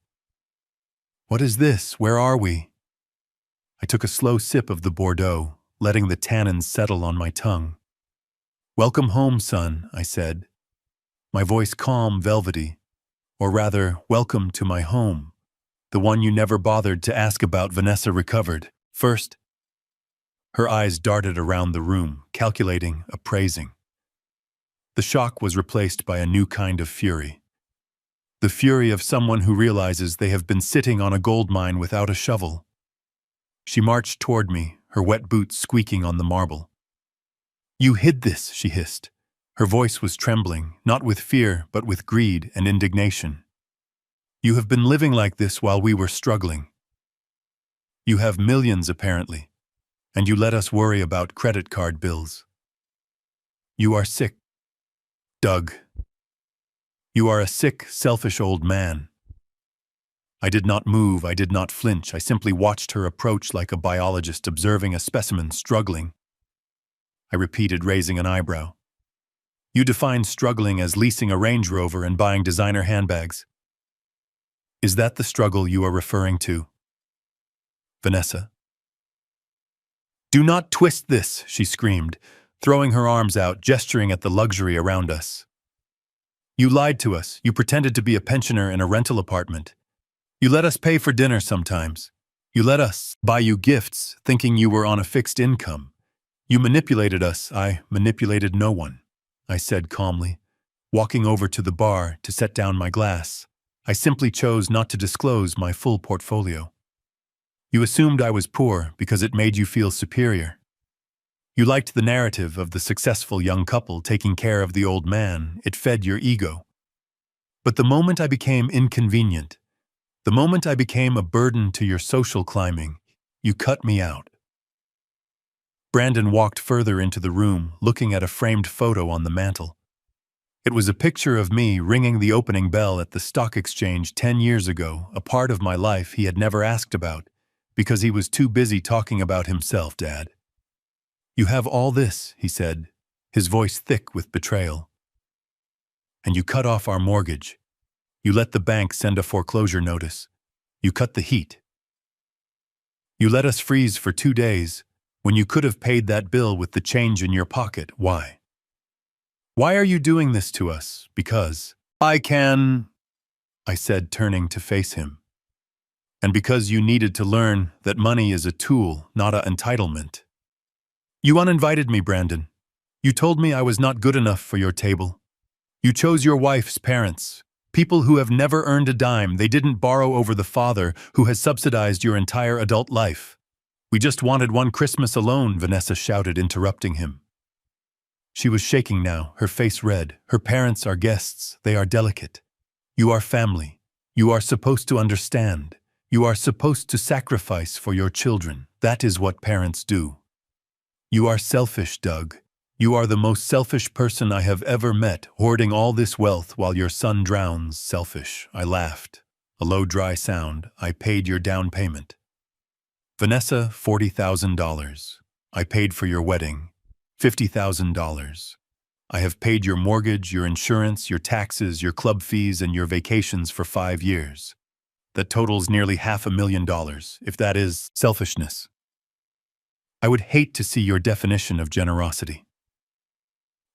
"What is this? Where are we?" I took a slow sip of the Bordeaux, letting the tannins settle on my tongue. "Welcome home, son," I said, my voice calm, velvety. Or rather, welcome to my home, the one you never bothered to ask about. Vanessa recovered first. Her eyes darted around the room, calculating, appraising. The shock was replaced by a new kind of fury. The fury of someone who realizes they have been sitting on a gold mine without a shovel. She marched toward me, her wet boots squeaking on the marble. "You hid this," she hissed. Her voice was trembling, not with fear, but with greed and indignation. "You have been living like this while we were struggling. You have millions, apparently, and you let us worry about credit card bills. You are sick, Doug. You are a sick, selfish old man." I did not move, I did not flinch. I simply watched her approach like a biologist observing a specimen struggling. I repeated, raising an eyebrow. "You define struggling as leasing a Range Rover and buying designer handbags. Is that the struggle you are referring to, Vanessa?" "Do not twist this," she screamed, throwing her arms out, gesturing at the luxury around us. "You lied to us. You pretended to be a pensioner in a rental apartment. You let us pay for dinner sometimes. You let us buy you gifts, thinking you were on a fixed income. You manipulated us." "I manipulated no one," I said calmly, walking over to the bar to set down my glass. "I simply chose not to disclose my full portfolio. You assumed I was poor because it made you feel superior. You liked the narrative of the successful young couple taking care of the old man. It fed your ego. But the moment I became inconvenient, the moment I became a burden to your social climbing, you cut me out." Brandon walked further into the room, looking at a framed photo on the mantel. It was a picture of me ringing the opening bell at the stock exchange 10 years ago, a part of my life he had never asked about, because he was too busy talking about himself. "Dad, you have all this," he said, his voice thick with betrayal. "And you cut off our mortgage. You let the bank send a foreclosure notice. You cut the heat. You let us freeze for 2 days, when you could have paid that bill with the change in your pocket. Why? Why are you doing this to us? Because I can," I said, turning to face him. "And because you needed to learn that money is a tool, not an entitlement. You uninvited me, Brandon. You told me I was not good enough for your table. You chose your wife's parents, people who have never earned a dime. They didn't borrow over the father who has subsidized your entire adult life. We just wanted one Christmas alone," Vanessa shouted, interrupting him. She was shaking now, her face red. "Her parents are guests. They are delicate. You are family. You are supposed to understand. You are supposed to sacrifice for your children. That is what parents do. You are selfish, Doug. You are the most selfish person I have ever met, hoarding all this wealth while your son drowns." "Selfish," I laughed. A low, dry sound. "I paid your down payment. Vanessa, $40,000. I paid for your wedding, $50,000. I have paid your mortgage, your insurance, your taxes, your club fees, and your vacations for 5 years. That totals nearly $500,000, if that is selfishness. I would hate to see your definition of generosity."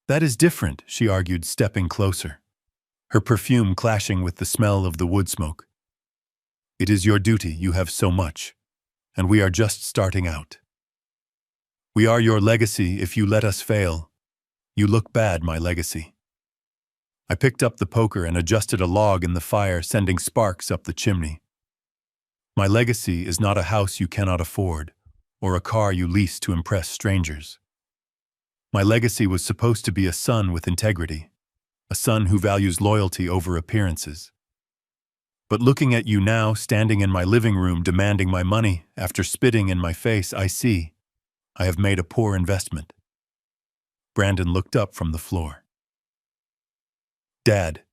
"That is different," she argued, stepping closer, her perfume clashing with the smell of the wood smoke. "It is your duty. You have so much, and we are just starting out. We are your legacy if you let us fail. You look bad, my legacy." I picked up the poker and adjusted a log in the fire, sending sparks up the chimney. "My legacy is not a house you cannot afford, or a car you lease to impress strangers. My legacy was supposed to be a son with integrity, a son who values loyalty over appearances. But looking at you now, standing in my living room demanding my money after spitting in my face, I see I have made a poor investment. Brandon looked up from the floor. Dad,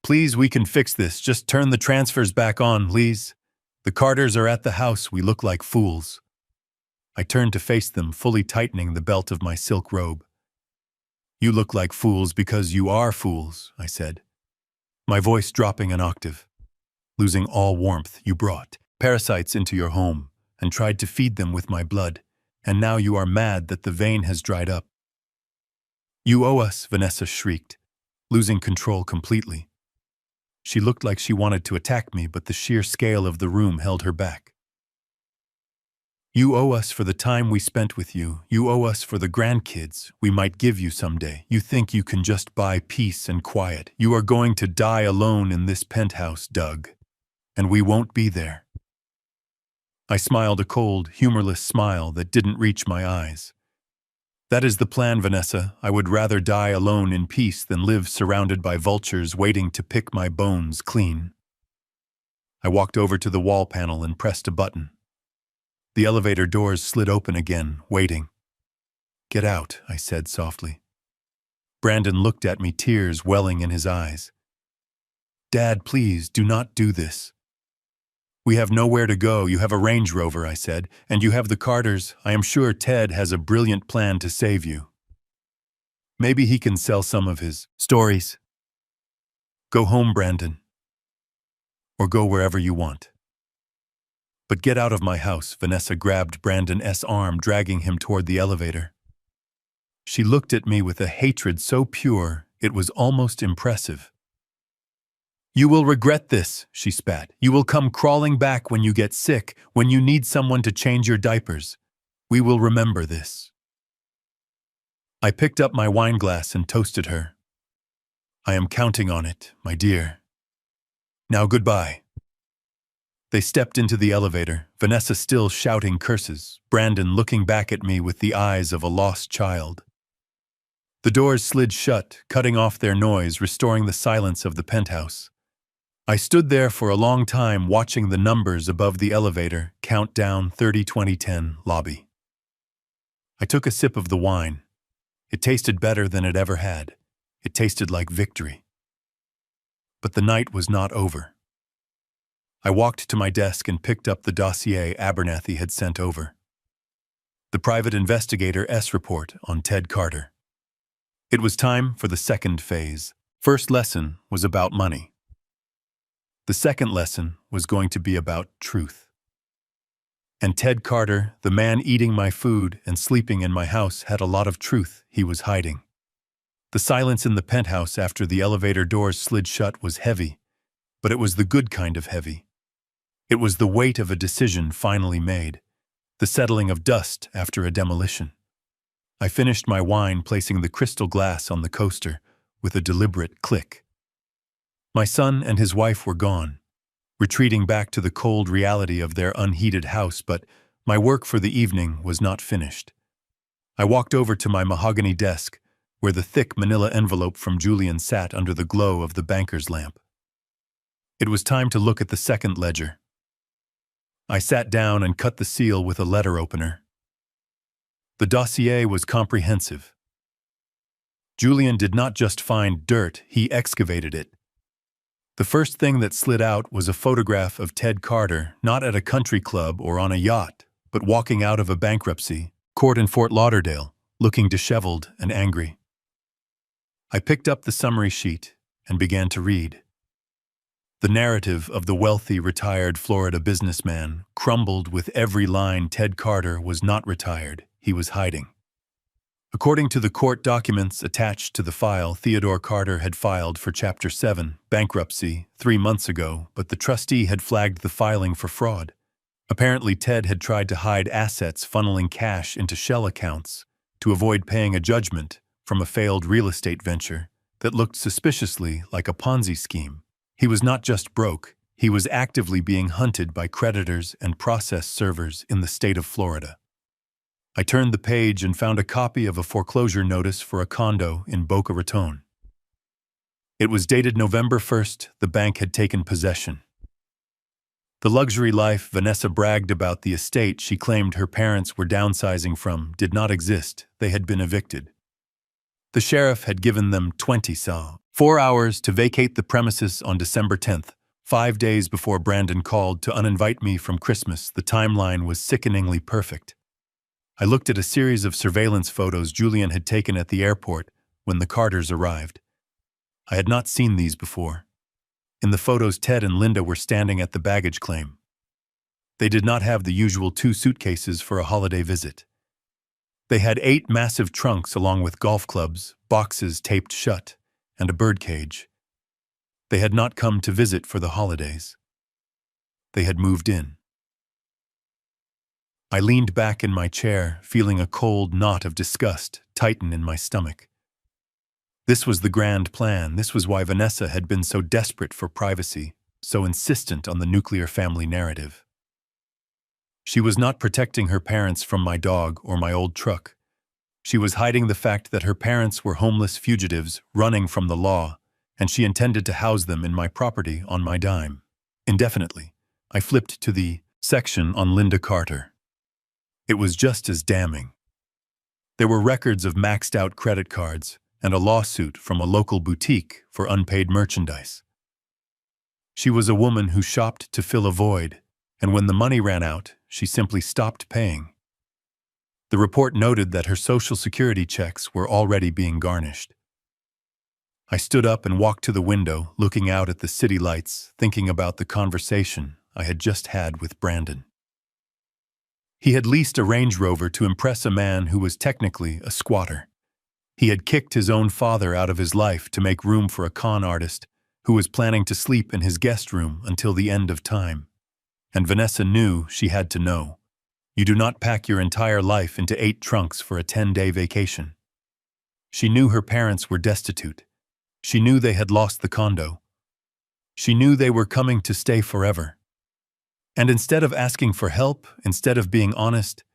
please, we can fix this. Just turn the transfers back on, please. The Carters are at the house. We look like fools. I turned to face them, fully tightening the belt of my silk robe. You look like fools because you are fools, I said, my voice dropping an octave. Losing all warmth, you brought parasites into your home and tried to feed them with my blood, and now you are mad that the vein has dried up. You owe us, Vanessa shrieked, losing control completely. She looked like she wanted to attack me, but the sheer scale of the room held her back. You owe us for the time we spent with you. You owe us for the grandkids we might give you someday. You think you can just buy peace and quiet. You are going to die alone in this penthouse, Doug, and we won't be there. I smiled a cold, humorless smile that didn't reach my eyes. That is the plan, Vanessa. I would rather die alone in peace than live surrounded by vultures waiting to pick my bones clean. I walked over to the wall panel and pressed a button. The elevator doors slid open again, waiting. Get out, I said softly. Brandon looked at me, tears welling in his eyes. Dad, please, do not do this. We have nowhere to go. You have a Range Rover, I said, and you have the Carters. I am sure Ted has a brilliant plan to save you. Maybe he can sell some of his stories. Go home, Brandon. Or go wherever you want. But get out of my house. Vanessa grabbed Brandon's arm, dragging him toward the elevator. She looked at me with a hatred so pure it was almost impressive. You will regret this, she spat. You will come crawling back when you get sick, when you need someone to change your diapers. We will remember this. I picked up my wine glass and toasted her. I am counting on it, my dear. Now goodbye. They stepped into the elevator, Vanessa still shouting curses, Brandon looking back at me with the eyes of a lost child. The doors slid shut, cutting off their noise, restoring the silence of the penthouse. I stood there for a long time watching the numbers above the elevator count down 30-20-10 lobby. I took a sip of the wine. It tasted better than it ever had. It tasted like victory. But the night was not over. I walked to my desk and picked up the dossier Abernathy had sent over. The private investigator's report on Ted Carter. It was time for the second phase. First lesson was about money. The second lesson was going to be about truth. And Ted Carter, the man eating my food and sleeping in my house, had a lot of truth he was hiding. The silence in the penthouse after the elevator doors slid shut was heavy, but it was the good kind of heavy. It was the weight of a decision finally made, the settling of dust after a demolition. I finished my wine, placing the crystal glass on the coaster with a deliberate click. My son and his wife were gone, retreating back to the cold reality of their unheated house, but my work for the evening was not finished. I walked over to my mahogany desk, where the thick manila envelope from Julian sat under the glow of the banker's lamp. It was time to look at the second ledger. I sat down and cut the seal with a letter opener. The dossier was comprehensive. Julian did not just find dirt, he excavated it. The first thing that slid out was a photograph of Ted Carter, not at a country club or on a yacht, but walking out of a bankruptcy court in Fort Lauderdale, looking disheveled and angry. I picked up the summary sheet and began to read. The narrative of the wealthy, retired Florida businessman crumbled with every line. Ted Carter was not retired, he was hiding. According to the court documents attached to the file, Theodore Carter had filed for Chapter 7, bankruptcy, 3 months ago, but the trustee had flagged the filing for fraud. Apparently, Ted had tried to hide assets, funneling cash into shell accounts to avoid paying a judgment from a failed real estate venture that looked suspiciously like a Ponzi scheme. He was not just broke, he was actively being hunted by creditors and process servers in the state of Florida. I turned the page and found a copy of a foreclosure notice for a condo in Boca Raton. It was dated November 1st. The bank had taken possession. The luxury life Vanessa bragged about, the estate she claimed her parents were downsizing from, did not exist. They had been evicted. The sheriff had given them 4 hours to vacate the premises on December 10th, 5 days before Brandon called to uninvite me from Christmas. The timeline was sickeningly perfect. I looked at a series of surveillance photos Julian had taken at the airport when the Carters arrived. I had not seen these before. In the photos, Ted and Linda were standing at the baggage claim. They did not have the usual 2 suitcases for a holiday visit. They had 8 massive trunks along with golf clubs, boxes taped shut, and a birdcage. They had not come to visit for the holidays. They had moved in. I leaned back in my chair, feeling a cold knot of disgust tighten in my stomach. This was the grand plan. This was why Vanessa had been so desperate for privacy, so insistent on the nuclear family narrative. She was not protecting her parents from my dog or my old truck. She was hiding the fact that her parents were homeless fugitives running from the law, and she intended to house them in my property on my dime. Indefinitely, I flipped to the section on Linda Carter. It was just as damning. There were records of maxed-out credit cards and a lawsuit from a local boutique for unpaid merchandise. She was a woman who shopped to fill a void, and when the money ran out, she simply stopped paying. The report noted that her Social Security checks were already being garnished. I stood up and walked to the window, looking out at the city lights, thinking about the conversation I had just had with Brandon. He had leased a Range Rover to impress a man who was technically a squatter. He had kicked his own father out of his life to make room for a con artist who was planning to sleep in his guest room until the end of time. And Vanessa knew she had to know. You do not pack your entire life into 8 trunks for a 10-day vacation. She knew her parents were destitute. She knew they had lost the condo. She knew they were coming to stay forever. And instead of asking for help, instead of being honest,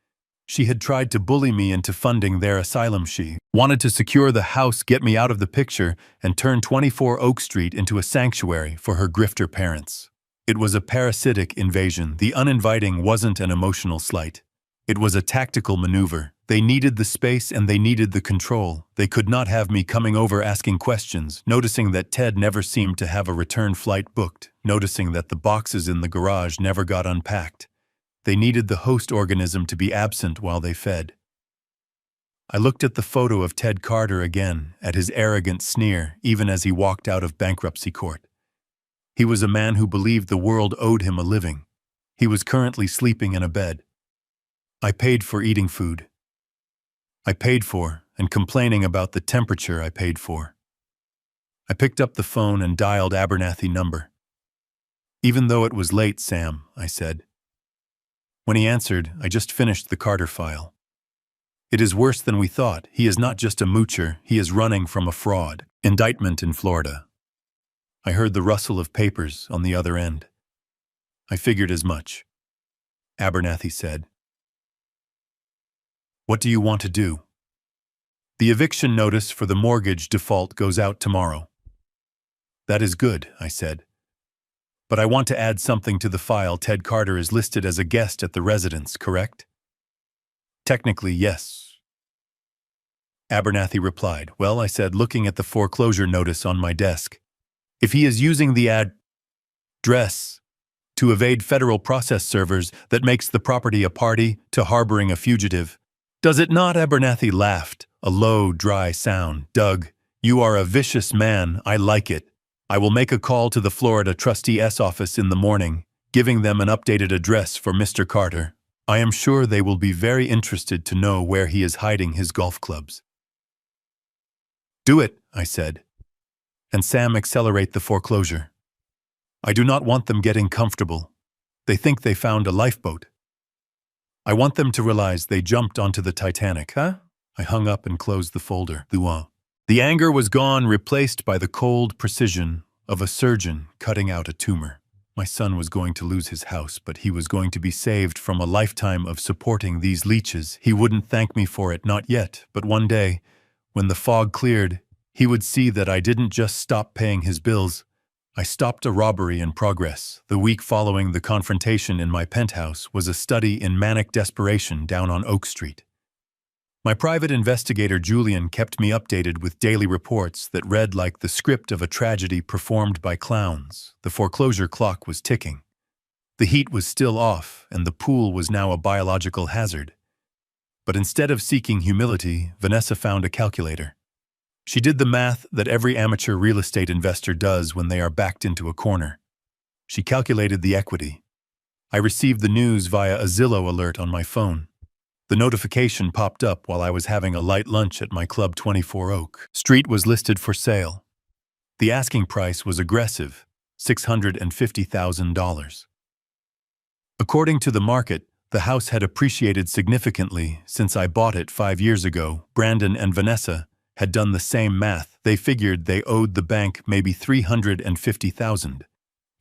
she had tried to bully me into funding their asylum. She wanted to secure the house, get me out of the picture, and turn 24 Oak Street into a sanctuary for her grifter parents. It was a parasitic invasion. The uninviting wasn't an emotional slight. It was a tactical maneuver. They needed the space and they needed the control. They could not have me coming over asking questions, noticing that Ted never seemed to have a return flight booked, noticing that the boxes in the garage never got unpacked. They needed the host organism to be absent while they fed. I looked at the photo of Ted Carter again, at his arrogant sneer, even as he walked out of bankruptcy court. He was a man who believed the world owed him a living. He was currently sleeping in a bed. I paid for eating food. I paid for, and complaining about the temperature I paid for. I picked up the phone and dialed Abernathy number. "Even though it was late, Sam," I said. When he answered, I just finished the Carter file. "It is worse than we thought. He is not just a moocher, he is running from a fraud indictment in Florida." I heard the rustle of papers on the other end. "I figured as much," Abernathy said. "What do you want to do?" "The eviction notice for the mortgage default goes out tomorrow." "That is good," I said. "But I want to add something to the file. Ted Carter is listed as a guest at the residence, correct?" "Technically, yes." Abernathy replied. "Well," I said, looking at the foreclosure notice on my desk, "if he is using the address to evade federal process servers, that makes the property a party to harboring a fugitive. Does it not?" Abernathy laughed, a low, dry sound. "Doug, you are a vicious man. I like it. I will make a call to the Florida trustee's office in the morning, giving them an updated address for Mr. Carter. I am sure they will be very interested to know where he is hiding his golf clubs." "Do it," I said. "And Sam, accelerate the foreclosure. I do not want them getting comfortable. They think they found a lifeboat. I want them to realize they jumped onto the Titanic." "Huh?" I hung up and closed the folder. The anger was gone, replaced by the cold precision of a surgeon cutting out a tumor. My son was going to lose his house, but he was going to be saved from a lifetime of supporting these leeches. He wouldn't thank me for it, not yet, but one day, when the fog cleared, he would see that I didn't just stop paying his bills, I stopped a robbery in progress. The week following the confrontation in my penthouse was a study in manic desperation down on Oak Street. My private investigator Julian kept me updated with daily reports that read like the script of a tragedy performed by clowns. The foreclosure clock was ticking. The heat was still off, and the pool was now a biological hazard. But instead of seeking humility, Vanessa found a calculator. She did the math that every amateur real estate investor does when they are backed into a corner. She calculated the equity. I received the news via a Zillow alert on my phone. The notification popped up while I was having a light lunch at my Club 24 Oak Street was listed for sale. The asking price was aggressive, $650,000. According to the market, the house had appreciated significantly since I bought it 5 years ago. Brandon and Vanessa had done the same math. They figured they owed the bank maybe $350,000.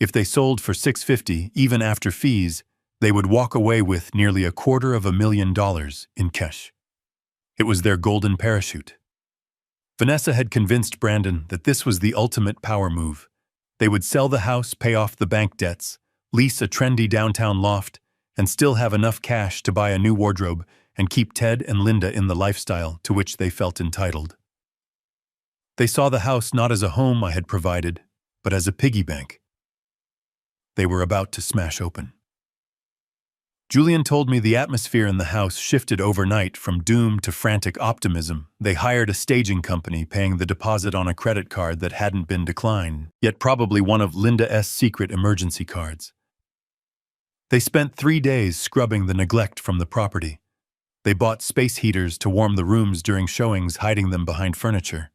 If they sold for $650,000, even after fees, they would walk away with nearly $250,000 in cash. It was their golden parachute. Vanessa had convinced Brandon that this was the ultimate power move. They would sell the house, pay off the bank debts, lease a trendy downtown loft, and still have enough cash to buy a new wardrobe and keep Ted and Linda in the lifestyle to which they felt entitled. They saw the house not as a home I had provided, but as a piggy bank. They were about to smash open. Julian told me the atmosphere in the house shifted overnight from doom to frantic optimism. They hired a staging company, paying the deposit on a credit card that hadn't been declined, yet probably one of Linda's secret emergency cards. They spent 3 days scrubbing the neglect from the property. They bought space heaters to warm the rooms during showings, hiding them behind furniture,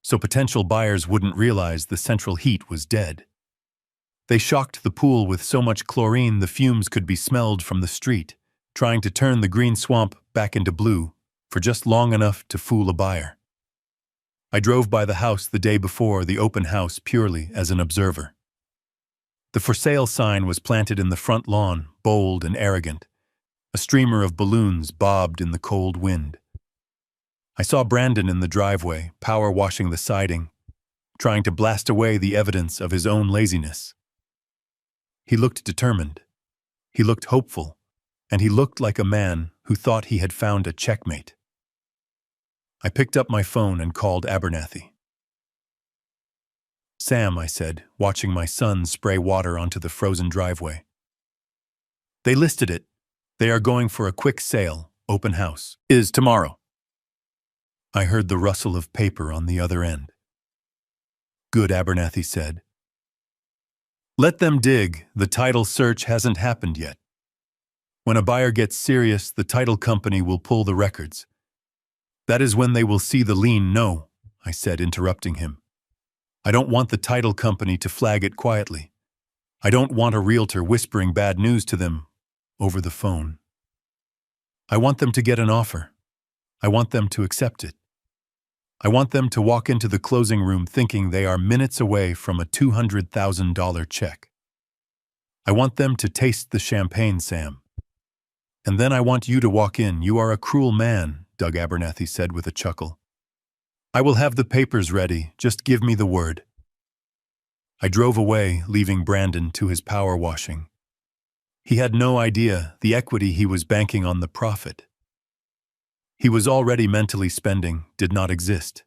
so potential buyers wouldn't realize the central heat was dead. They shocked the pool with so much chlorine the fumes could be smelled from the street, trying to turn the green swamp back into blue for just long enough to fool a buyer. I drove by the house the day before the open house purely as an observer. The for sale sign was planted in the front lawn, bold and arrogant. A streamer of balloons bobbed in the cold wind. I saw Brandon in the driveway, power washing the siding, trying to blast away the evidence of his own laziness. He looked determined. He looked hopeful, and he looked like a man who thought he had found a checkmate. I picked up my phone and called Abernathy. "Sam," I said, watching my son spray water onto the frozen driveway. "They listed it. They are going for a quick sale, open house. Is tomorrow." I heard the rustle of paper on the other end. "Good," Abernathy said. "Let them dig. The title search hasn't happened yet. When a buyer gets serious, the title company will pull the records. That is when they will see the lien." "No," I said, interrupting him. "I don't want the title company to flag it quietly. I don't want a realtor whispering bad news to them over the phone. I want them to get an offer. I want them to accept it. I want them to walk into the closing room thinking they are minutes away from a $200,000 check. I want them to taste the champagne, Sam. And then I want you to walk in." "You are a cruel man," Doug Abernathy said with a chuckle. "I will have the papers ready. Just give me the word." I drove away, leaving Brandon to his power washing. He had no idea the equity he was banking on the profit. He was already mentally spending did not exist.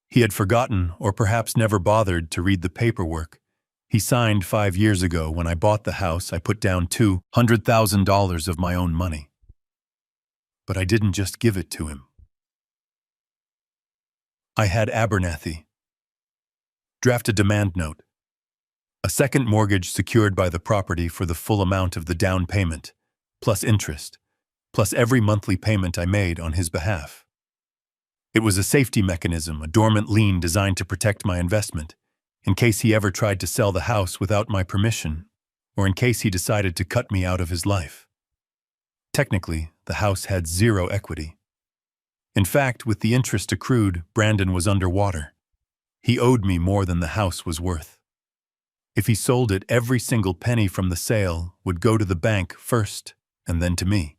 He had forgotten, or perhaps never bothered, to read the paperwork. He signed 5 years ago. When I bought the house, I put down $200,000 of my own money. But I didn't just give it to him. I had Abernathy draft a demand note, a second mortgage secured by the property for the full amount of the down payment, plus interest, plus every monthly payment I made on his behalf. It was a safety mechanism, a dormant lien designed to protect my investment, in case he ever tried to sell the house without my permission, or in case he decided to cut me out of his life. Technically, the house had zero equity. In fact, with the interest accrued, Brandon was underwater. He owed me more than the house was worth. If he sold it, every single penny from the sale would go to the bank first, and then to me.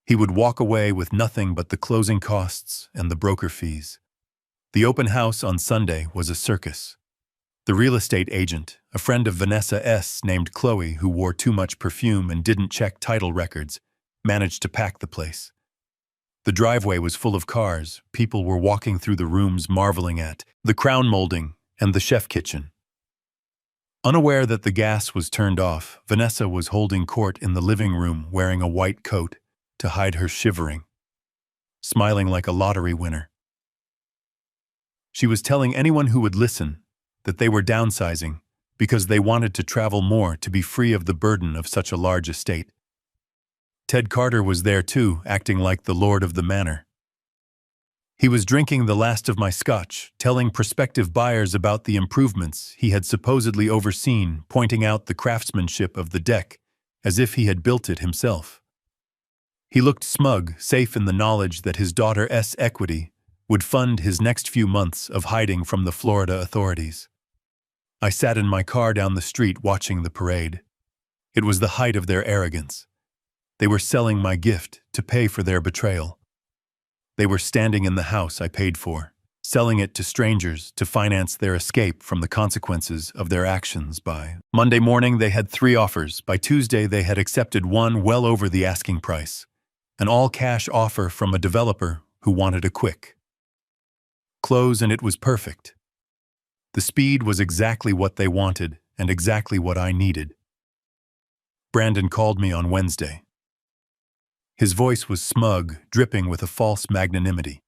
He would walk away with nothing but the closing costs and the broker fees. The open house on Sunday was a circus. The real estate agent, a friend of Vanessa S. named Chloe who wore too much perfume and didn't check title records, managed to pack the place. The driveway was full of cars. People were walking through the rooms marveling at the crown molding and the chef kitchen. Unaware that the gas was turned off, Vanessa was holding court in the living room wearing a white coat to hide her shivering, smiling like a lottery winner. She was telling anyone who would listen that they were downsizing because they wanted to travel more to be free of the burden of such a large estate. Ted Carter was there too, acting like the lord of the manor. He was drinking the last of my scotch, telling prospective buyers about the improvements he had supposedly overseen, pointing out the craftsmanship of the deck, as if he had built it himself. He looked smug, safe in the knowledge that his daughter's equity would fund his next few months of hiding from the Florida authorities. I sat in my car down the street watching the parade. It was the height of their arrogance. They were selling my gift to pay for their betrayal. They were standing in the house I paid for, selling it to strangers to finance their escape from the consequences of their actions. By Monday morning, they had 3 offers. By Tuesday, they had accepted one well over the asking price, an all-cash offer from a developer who wanted a quick close, and it was perfect. The speed was exactly what they wanted and exactly what I needed. Brandon called me on Wednesday. His voice was smug, dripping with a false magnanimity.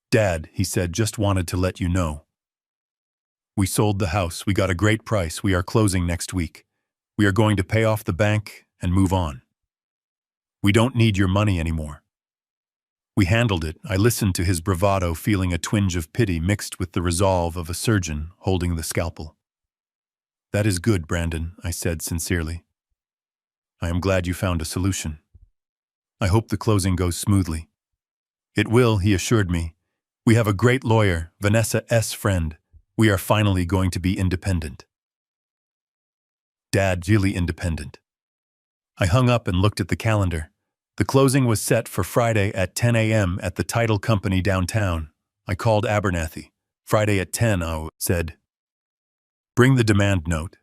"Dad," he said, "just wanted to let you know. We sold the house. We got a great price. We are closing next week. We are going to pay off the bank and move on. We don't need your money anymore." We handled it. I listened to his bravado, feeling a twinge of pity mixed with the resolve of a surgeon holding the scalpel. "That is good, Brandon," I said sincerely. "I am glad you found a solution. I hope the closing goes smoothly." "It will," he assured me. "We have a great lawyer, Vanessa S. friend. We are finally going to be independent." Dad, really independent. I hung up and looked at the calendar. The closing was set for Friday at 10 a.m. at the title company downtown. I called Abernathy. "Friday at 10, I said. "Bring the demand note.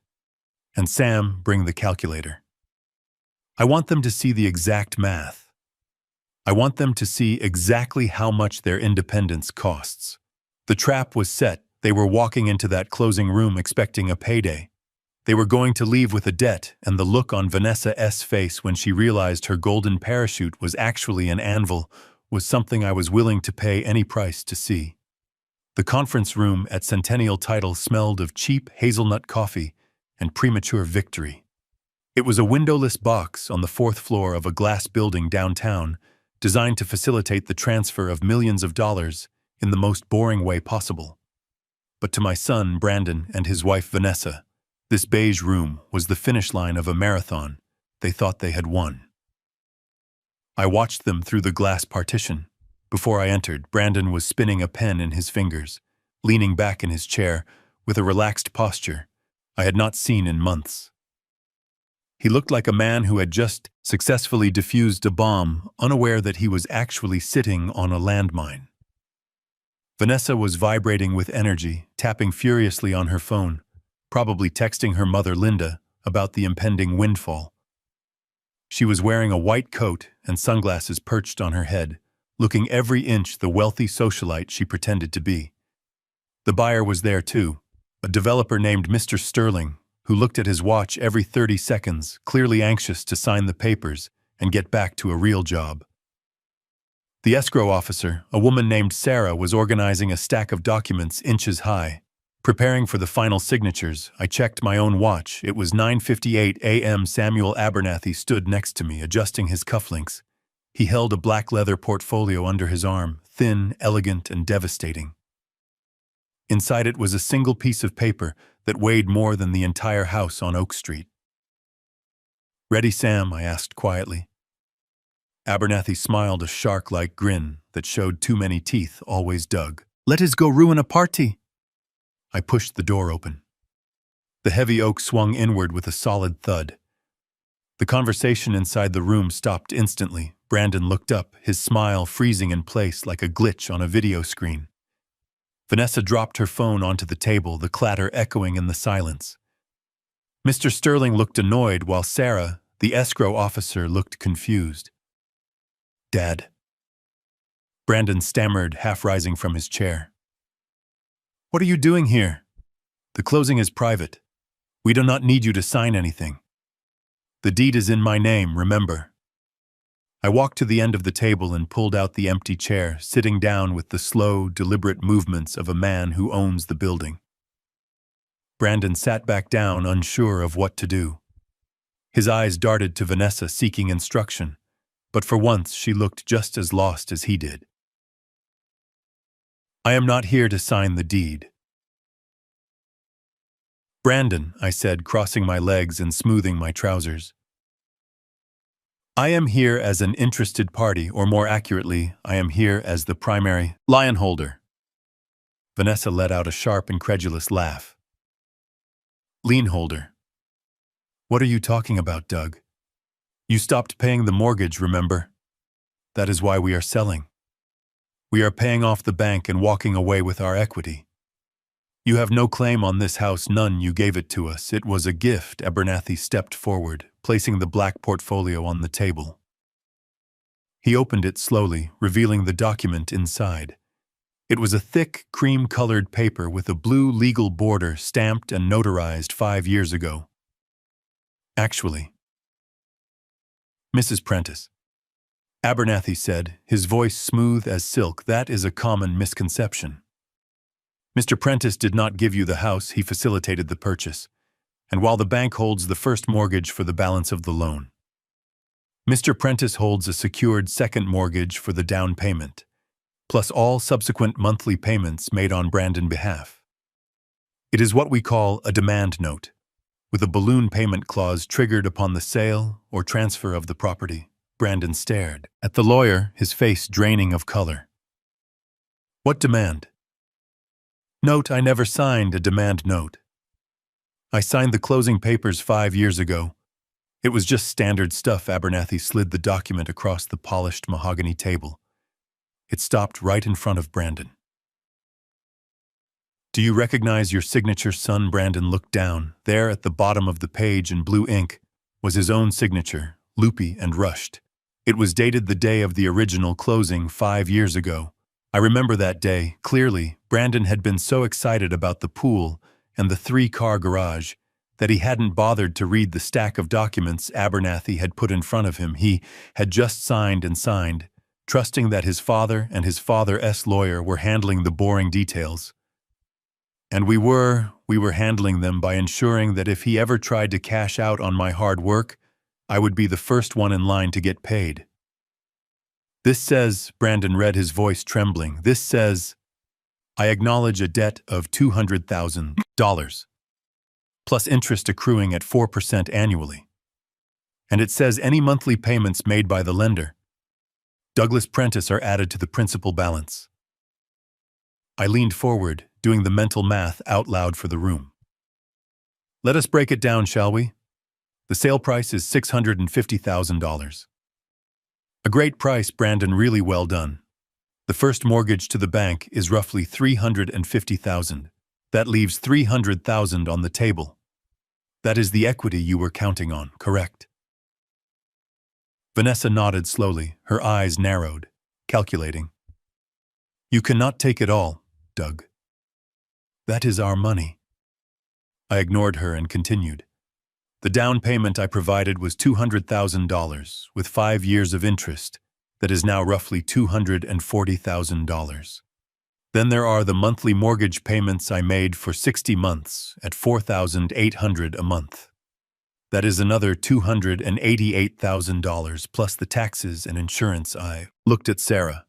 And Sam, bring the calculator. I want them to see the exact math. I want them to see exactly how much their independence costs." The trap was set. They were walking into that closing room expecting a payday. They were going to leave with a debt, and the look on Vanessa S.'s face when she realized her golden parachute was actually an anvil was something I was willing to pay any price to see. The conference room at Centennial Title smelled of cheap hazelnut coffee and premature victory. It was a windowless box on the 4th floor of a glass building downtown, designed to facilitate the transfer of millions of dollars in the most boring way possible. But to my son, Brandon, and his wife, Vanessa, this beige room was the finish line of a marathon they thought they had won. I watched them through the glass partition. Before I entered, Brandon was spinning a pen in his fingers, leaning back in his chair with a relaxed posture I had not seen in months. He looked like a man who had just successfully defused a bomb, unaware that he was actually sitting on a landmine. Vanessa was vibrating with energy, tapping furiously on her phone, probably texting her mother Linda about the impending windfall. She was wearing a white coat and sunglasses perched on her head, looking every inch the wealthy socialite she pretended to be. The buyer was there too, a developer named Mr. Sterling, who looked at his watch every 30 seconds, clearly anxious to sign the papers and get back to a real job. The escrow officer, a woman named Sarah, was organizing a stack of documents inches high. Preparing for the final signatures, I checked my own watch. It was 9:58 a.m. Samuel Abernathy stood next to me, adjusting his cufflinks. He held a black leather portfolio under his arm, thin, elegant, and devastating. Inside it was a single piece of paper that weighed more than the entire house on Oak Street. "Ready, Sam?" I asked quietly. Abernathy smiled a shark-like grin that showed too many teeth always dug. "Let us go ruin a party." I pushed the door open. The heavy oak swung inward with a solid thud. The conversation inside the room stopped instantly. Brandon looked up, his smile freezing in place like a glitch on a video screen. Vanessa dropped her phone onto the table, the clatter echoing in the silence. Mr. Sterling looked annoyed while Sarah, the escrow officer, looked confused. "Dad?" Brandon stammered, half rising from his chair. "What are you doing here? The closing is private. We do not need you to sign anything. The deed is in my name, remember." I walked to the end of the table and pulled out the empty chair, sitting down with the slow, deliberate movements of a man who owns the building. Brandon sat back down, unsure of what to do. His eyes darted to Vanessa, seeking instruction, but for once she looked just as lost as he did. "I am not here to sign the deed." "Brandon," I said, crossing my legs and smoothing my trousers. "I am here as an interested party, or more accurately, I am here as the primary lion holder." Vanessa let out a sharp, incredulous laugh. "Lien holder? What are you talking about, Doug? You stopped paying the mortgage, remember? That is why we are selling. We are paying off the bank and walking away with our equity. You have no claim on this house, none. You gave it to us. It was a gift." Abernathy stepped forward, placing the black portfolio on the table. He opened it slowly, revealing the document inside. It was a thick, cream-colored paper with a blue legal border stamped and notarized 5 years ago. "Actually, Mrs. Prentice," Abernathy said, his voice smooth as silk, "that is a common misconception. Mr. Prentice did not give you the house, he facilitated the purchase, and while the bank holds the first mortgage for the balance of the loan, Mr. Prentice holds a secured second mortgage for the down payment, plus all subsequent monthly payments made on Brandon's behalf. It is what we call a demand note, with a balloon payment clause triggered upon the sale or transfer of the property." Brandon stared at the lawyer, his face draining of color. "What demand?" "Note, I never signed a demand note. I signed the closing papers 5 years ago. It was just standard stuff." Abernathy slid the document across the polished mahogany table. It stopped right in front of Brandon. "Do you recognize your signature, son?" Brandon looked down. There, at the bottom of the page in blue ink, was his own signature, loopy and rushed. It was dated the day of the original closing 5 years ago. I remember that day, clearly. Brandon had been so excited about the pool and the 3-car garage that he hadn't bothered to read the stack of documents Abernathy had put in front of him. He had just signed and signed, trusting that his father and his father's lawyer were handling the boring details. And we were handling them by ensuring that if he ever tried to cash out on my hard work, I would be the first one in line to get paid. "This says," Brandon read, his voice trembling, "this says, I acknowledge a debt of $200,000, plus interest accruing at 4% annually. And it says any monthly payments made by the lender, Douglas Prentice, are added to the principal balance." I leaned forward, doing the mental math out loud for the room. "Let us break it down, shall we? The sale price is $650,000. A great price, Brandon, really well done. The first mortgage to the bank is roughly $350,000. That leaves $300,000 on the table. That is the equity you were counting on, correct?" Vanessa nodded slowly, her eyes narrowed, calculating. "You cannot take it all, Doug. That is our money." I ignored her and continued. "The down payment I provided was $200,000, with 5 years of interest. That is now roughly $240,000. Then there are the monthly mortgage payments I made for 60 months at $4,800 a month. That is another $288,000 plus the taxes and insurance." I looked at Sarah,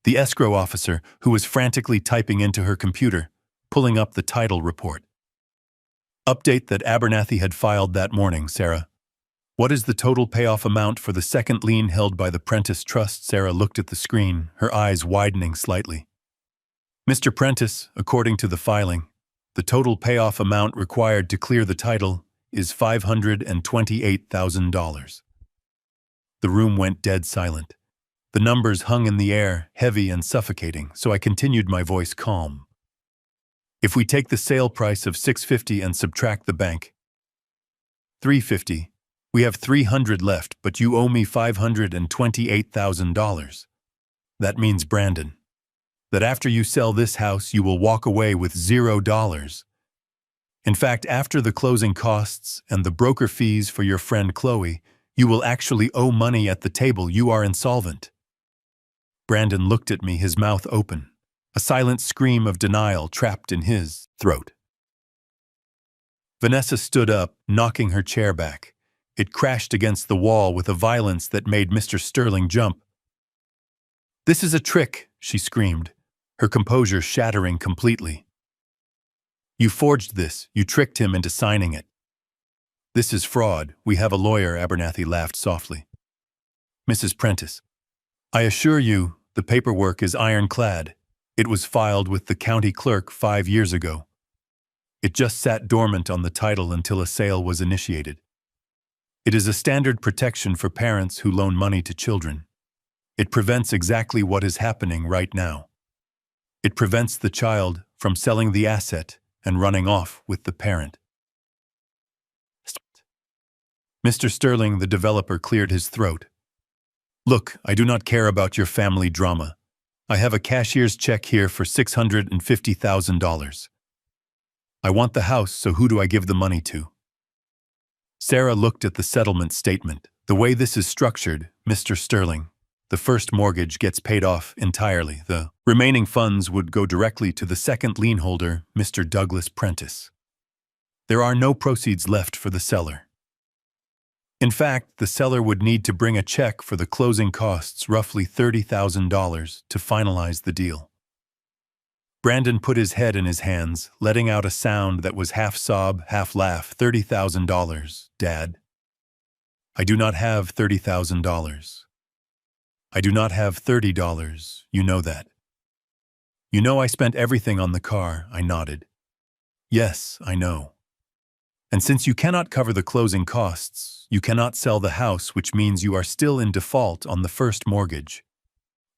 the escrow officer, who was frantically typing into her computer, pulling up the title report. "Update that Abernathy had filed that morning, Sarah. What is the total payoff amount for the second lien held by the Prentice Trust?" Sarah looked at the screen, her eyes widening slightly. "Mr. Prentice, according to the filing, the total payoff amount required to clear the title is $528,000. The room went dead silent. The numbers hung in the air, heavy and suffocating, so I continued, my voice calm. If we take the sale price of $650 and subtract the bank, $350, we have $300 left, but you owe me $528,000. That means, Brandon, that after you sell this house, you will walk away with $0. In fact, after the closing costs and the broker fees for your friend Chloe, you will actually owe money at the table. You are insolvent. Brandon looked at me, his mouth open, a silent scream of denial trapped in his throat. Vanessa stood up, knocking her chair back. It crashed against the wall with a violence that made Mr. Sterling jump. "This is a trick," she screamed, her composure shattering completely. "You forged this. You tricked him into signing it." "This is fraud. We have a lawyer," Abernathy laughed softly. "Mrs. Prentice, I assure you, the paperwork is ironclad. It was filed with the county clerk 5 years ago. It just sat dormant on the title until a sale was initiated. It is a standard protection for parents who loan money to children. It prevents exactly what is happening right now. It prevents the child from selling the asset and running off with the parent." Mr. Sterling, the developer, cleared his throat. "Look, I do not care about your family drama. I have a cashier's check here for $650,000. I want the house, so who do I give the money to?" Sarah looked at the settlement statement. "The way this is structured, Mr. Sterling, the first mortgage gets paid off entirely. The remaining funds would go directly to the second lien holder, Mr. Douglas Prentice. There are no proceeds left for the seller. In fact, the seller would need to bring a check for the closing costs, roughly $30,000, to finalize the deal." Brandon put his head in his hands, letting out a sound that was half sob, half laugh. $30,000, Dad. I do not have $30,000. I do not have $30, you know that. You know I spent everything on the car, I nodded. Yes, I know. And since you cannot cover the closing costs, you cannot sell the house, which means you are still in default on the first mortgage.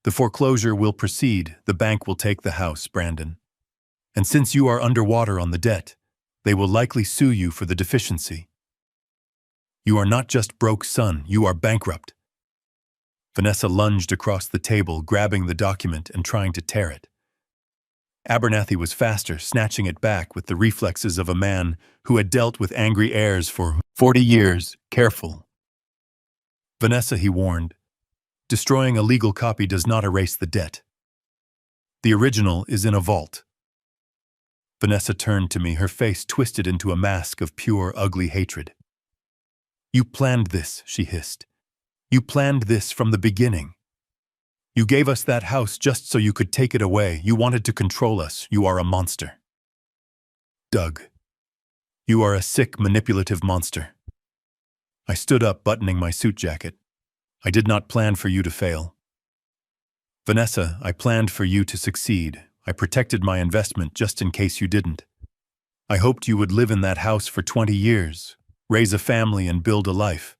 The foreclosure will proceed. The bank will take the house, Brandon. And since you are underwater on the debt, they will likely sue you for the deficiency. You are not just broke, son, you are bankrupt." Vanessa lunged across the table, grabbing the document and trying to tear it. Abernathy was faster, snatching it back with the reflexes of a man who had dealt with angry heirs for 40 years. "Careful, Vanessa," he warned. "Destroying a legal copy does not erase the debt. The original is in a vault." Vanessa turned to me, her face twisted into a mask of pure, ugly hatred. "You planned this," she hissed. "You planned this from the beginning. You gave us that house just so you could take it away. You wanted to control us. You are a monster. Doug, you are a sick, manipulative monster." I stood up, buttoning my suit jacket. "I did not plan for you to fail. Vanessa, I planned for you to succeed. I protected my investment just in case you didn't. I hoped you would live in that house for 20 years, raise a family and build a life.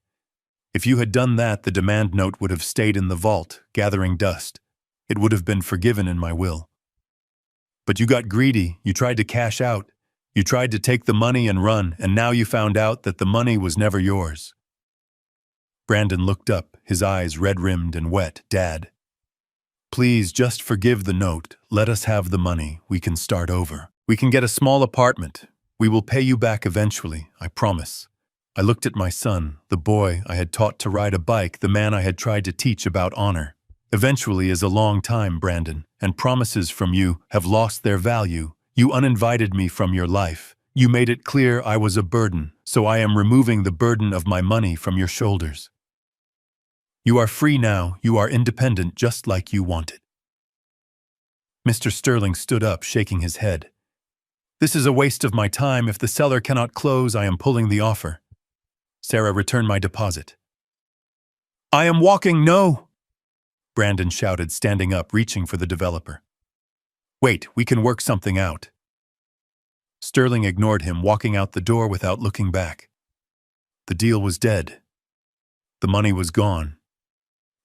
If you had done that, the demand note would have stayed in the vault, gathering dust. It would have been forgiven in my will. But you got greedy. You tried to cash out. You tried to take the money and run, and now you found out that the money was never yours." Brandon looked up, his eyes red-rimmed and wet. "Dad, please just forgive the note. Let us have the money. We can start over. We can get a small apartment. We will pay you back eventually, I promise." I looked at my son, the boy I had taught to ride a bike, the man I had tried to teach about honor. "Eventually is a long time, Brandon, and promises from you have lost their value. You uninvited me from your life. You made it clear I was a burden, so I am removing the burden of my money from your shoulders. You are free now. You are independent, just like you wanted." Mr. Sterling stood up, shaking his head. "This is a waste of my time. If the seller cannot close, I am pulling the offer. Sarah, return my deposit." "I am walking, no!" Brandon shouted, standing up, reaching for the developer. "Wait, we can work something out." Sterling ignored him, walking out the door without looking back. The deal was dead. The money was gone.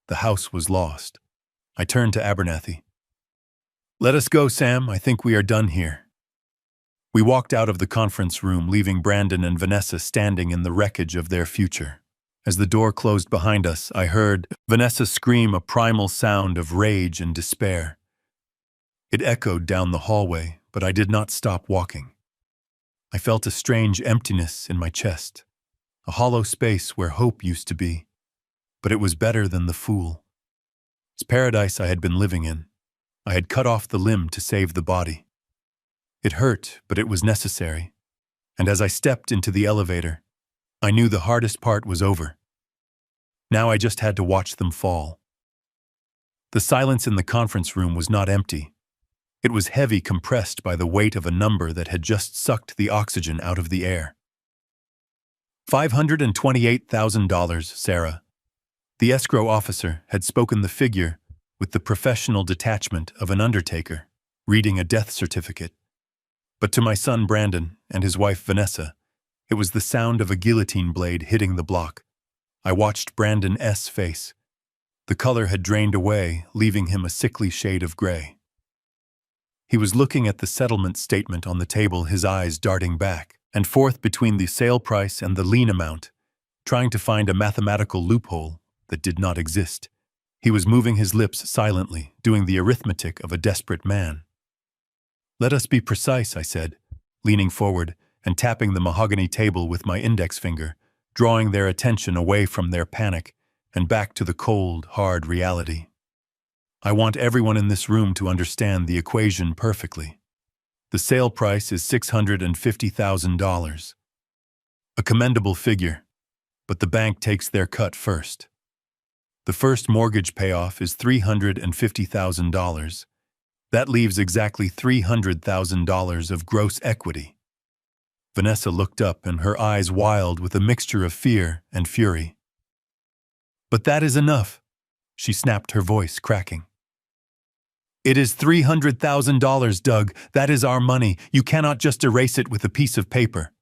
The house was lost. I turned to Abernathy. "Let us go, Sam. I think we are done here." We walked out of the conference room, leaving Brandon and Vanessa standing in the wreckage of their future. As the door closed behind us, I heard Vanessa scream a primal sound of rage and despair. It echoed down the hallway, but I did not stop walking. I felt a strange emptiness in my chest, a hollow space where hope used to be. But it was better than the fool. It's paradise I had been living in. I had cut off the limb to save the body. It hurt, but it was necessary. And as I stepped into the elevator, I knew the hardest part was over. Now I just had to watch them fall. The silence in the conference room was not empty. It was heavy, compressed by the weight of a number that had just sucked the oxygen out of the air. $528,000, Sarah. The escrow officer had spoken the figure with the professional detachment of an undertaker, reading a death certificate. But to my son Brandon and his wife Vanessa, it was the sound of a guillotine blade hitting the block. I watched Brandon's face. The color had drained away, leaving him a sickly shade of gray. He was looking at the settlement statement on the table, his eyes darting back and forth between the sale price and the lien amount, trying to find a mathematical loophole that did not exist. He was moving his lips silently, doing the arithmetic of a desperate man. "Let us be precise," I said, leaning forward and tapping the mahogany table with my index finger, drawing their attention away from their panic and back to the cold, hard reality. I want everyone in this room to understand the equation perfectly. The sale price is $650,000. A commendable figure, but the bank takes their cut first. The first mortgage payoff is $350,000. That leaves exactly $300,000 of gross equity. Vanessa looked up and her eyes wild with a mixture of fear and fury. "But that is enough," she snapped, her voice cracking. "It is $300,000, Doug. That is our money. You cannot just erase it with a piece of paper."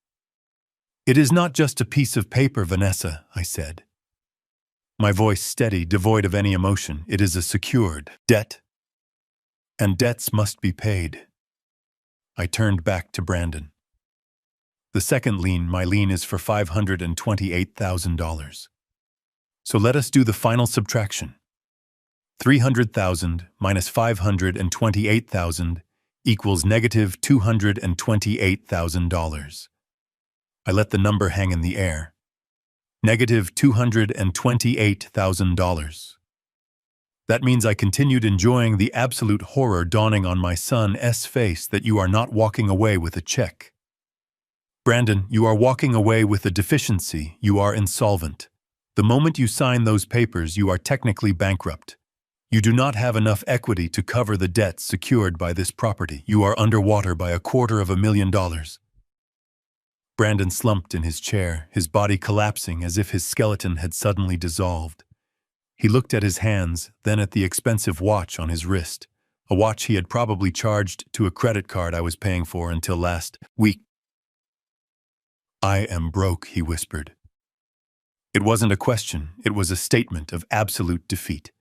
"It is not just a piece of paper, Vanessa," I said. My voice steady, devoid of any emotion. "It is a secured debt. And debts must be paid." I turned back to Brandon. "The second lien, my lien, is for $528,000. So let us do the final subtraction. 300,000 minus 528,000 equals negative $228,000. I let the number hang in the air. Negative $228,000. That means I continued enjoying the absolute horror dawning on my son's face that you are not walking away with a check. Brandon, you are walking away with a deficiency. You are insolvent. The moment you sign those papers, you are technically bankrupt. You do not have enough equity to cover the debts secured by this property. You are underwater by $250,000. Brandon slumped in his chair, his body collapsing as if his skeleton had suddenly dissolved. He looked at his hands, then at the expensive watch on his wrist, a watch he had probably charged to a credit card I was paying for until last week. "I am broke," he whispered. It wasn't a question, it was a statement of absolute defeat.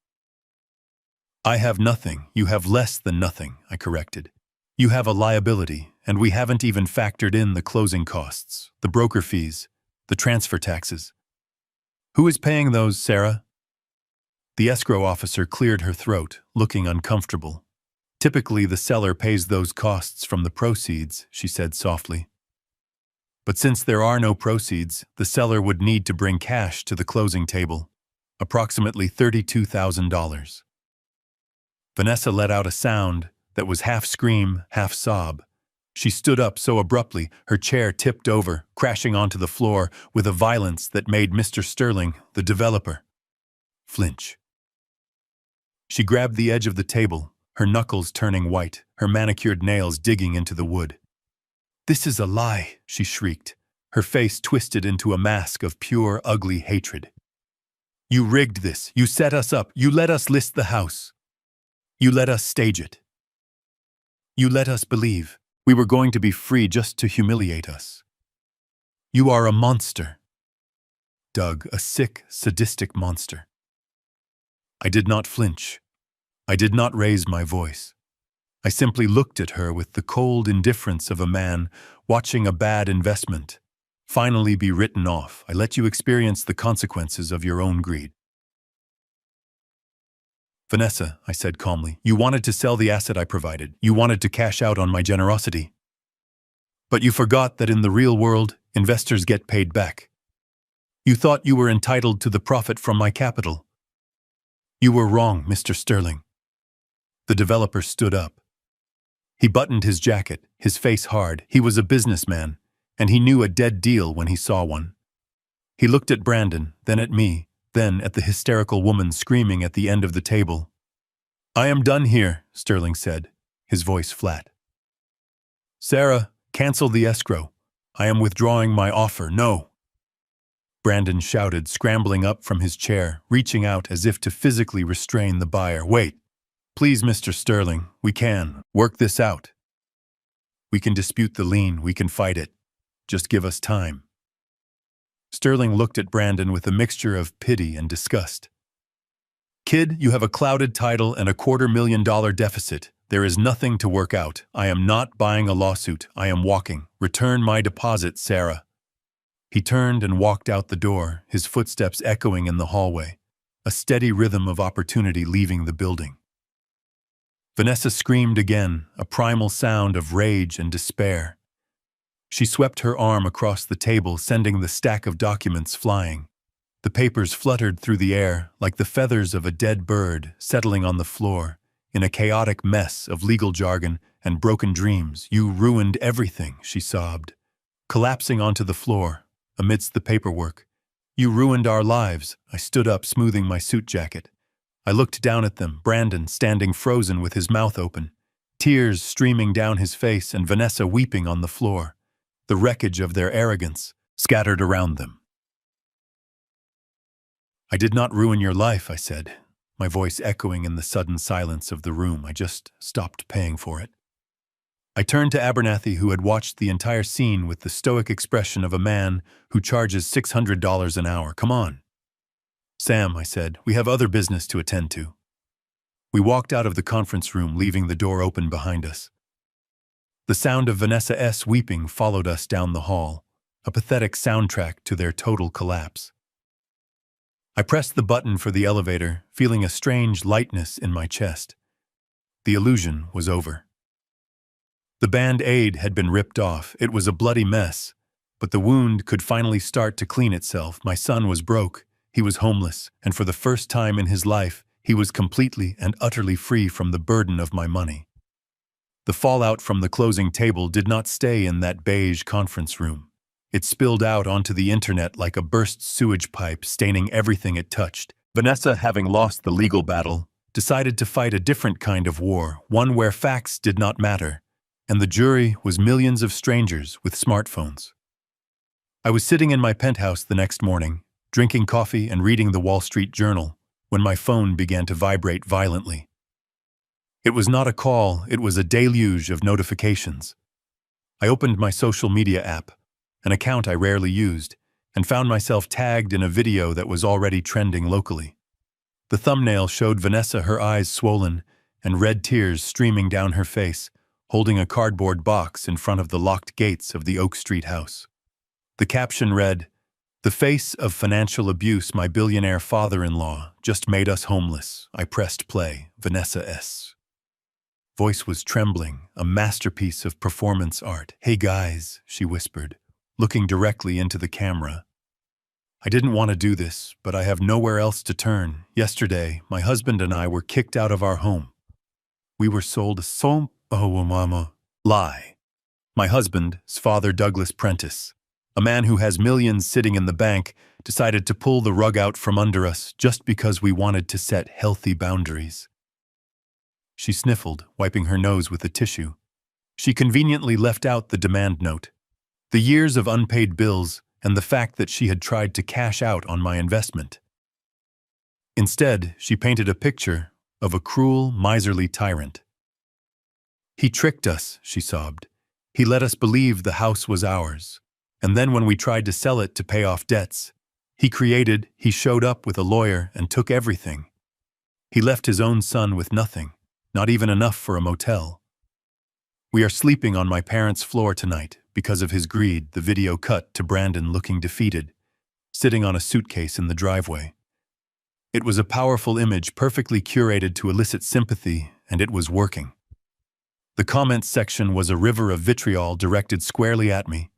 "I have nothing, you have less than nothing," I corrected. "You have a liability, and we haven't even factored in the closing costs, the broker fees, the transfer taxes." "Who is paying those, Sarah?" The escrow officer cleared her throat, looking uncomfortable. "Typically, the seller pays those costs from the proceeds," she said softly. "But since there are no proceeds, the seller would need to bring cash to the closing table, approximately $32,000. Vanessa let out a sound that was half scream, half sob. She stood up so abruptly, her chair tipped over, crashing onto the floor with a violence that made Mr. Sterling, the developer, flinch. She grabbed the edge of the table, her knuckles turning white, her manicured nails digging into the wood. "This is a lie," she shrieked, her face twisted into a mask of pure, ugly hatred. "You rigged this. You set us up. You let us list the house. You let us stage it. You let us believe we were going to be free just to humiliate us. You are a monster. Doug, a sick, sadistic monster." I did not flinch. I did not raise my voice. I simply looked at her with the cold indifference of a man watching a bad investment finally be written off. I let you experience the consequences of your own greed. Vanessa, I said calmly, you wanted to sell the asset I provided. You wanted to cash out on my generosity. But you forgot that in the real world, investors get paid back. You thought you were entitled to the profit from my capital. You were wrong, Mr. Sterling. The developer stood up. He buttoned his jacket, his face hard. He was a businessman, and he knew a dead deal when he saw one. He looked at Brandon, then at me, then at the hysterical woman screaming at the end of the table. I am done here, Sterling said, his voice flat. Sarah, cancel the escrow. I am withdrawing my offer, no. Brandon shouted, scrambling up from his chair, reaching out as if to physically restrain the buyer. Wait. Please, Mr. Sterling, we can work this out. We can dispute the lien, we can fight it. Just give us time. Sterling looked at Brandon with a mixture of pity and disgust. Kid, you have a clouded title and a $250,000 deficit. There is nothing to work out. I am not buying a lawsuit. I am walking. Return my deposit, Sarah. He turned and walked out the door, his footsteps echoing in the hallway, a steady rhythm of opportunity leaving the building. Vanessa screamed again, a primal sound of rage and despair. She swept her arm across the table, sending the stack of documents flying. The papers fluttered through the air like the feathers of a dead bird settling on the floor, in a chaotic mess of legal jargon and broken dreams. You ruined everything, she sobbed, collapsing onto the floor amidst the paperwork. You ruined our lives. I stood up, smoothing my suit jacket. I looked down at them, Brandon standing frozen with his mouth open, tears streaming down his face, and Vanessa weeping on the floor, the wreckage of their arrogance scattered around them. I did not ruin your life, I said, my voice echoing in the sudden silence of the room. I just stopped paying for it. I turned to Abernathy, who had watched the entire scene with the stoic expression of a man who charges $600 an hour. Come on. Sam, I said, we have other business to attend to. We walked out of the conference room, leaving the door open behind us. The sound of Vanessa S. weeping followed us down the hall, a pathetic soundtrack to their total collapse. I pressed the button for the elevator, feeling a strange lightness in my chest. The illusion was over. The Band-Aid had been ripped off. It was a bloody mess, but the wound could finally start to clean itself. My son was broke. He was homeless, and for the first time in his life, he was completely and utterly free from the burden of my money. The fallout from the closing table did not stay in that beige conference room. It spilled out onto the internet like a burst sewage pipe, staining everything it touched. Vanessa, having lost the legal battle, decided to fight a different kind of war, one where facts did not matter, and the jury was millions of strangers with smartphones. I was sitting in my penthouse the next morning, drinking coffee and reading the Wall Street Journal, when my phone began to vibrate violently. It was not a call, it was a deluge of notifications. I opened my social media app, an account I rarely used, and found myself tagged in a video that was already trending locally. The thumbnail showed Vanessa, her eyes swollen and red tears streaming down her face, holding a cardboard box in front of the locked gates of the Oak Street house. The caption read, "The face of financial abuse, my billionaire father-in-law just made us homeless." I pressed play. Vanessa S. voice was trembling, a masterpiece of performance art. "Hey guys," she whispered, looking directly into the camera. "I didn't want to do this, but I have nowhere else to turn. Yesterday, my husband and I were kicked out of our home. We were sold a mama lie. My husband's father, Douglas Prentice, a man who has millions sitting in the bank, decided to pull the rug out from under us just because we wanted to set healthy boundaries." She sniffled, wiping her nose with a tissue. She conveniently left out the demand note, the years of unpaid bills, and the fact that she had tried to cash out on my investment. Instead, she painted a picture of a cruel, miserly tyrant. "He tricked us," she sobbed. "He let us believe the house was ours. And then when we tried to sell it to pay off debts, he showed up with a lawyer and took everything. He left his own son with nothing, not even enough for a motel. We are sleeping on my parents' floor tonight because of his greed. The video cut to Brandon looking defeated, sitting on a suitcase in the driveway. It was a powerful image perfectly curated to elicit sympathy, and it was working. The comments section was a river of vitriol directed squarely at me.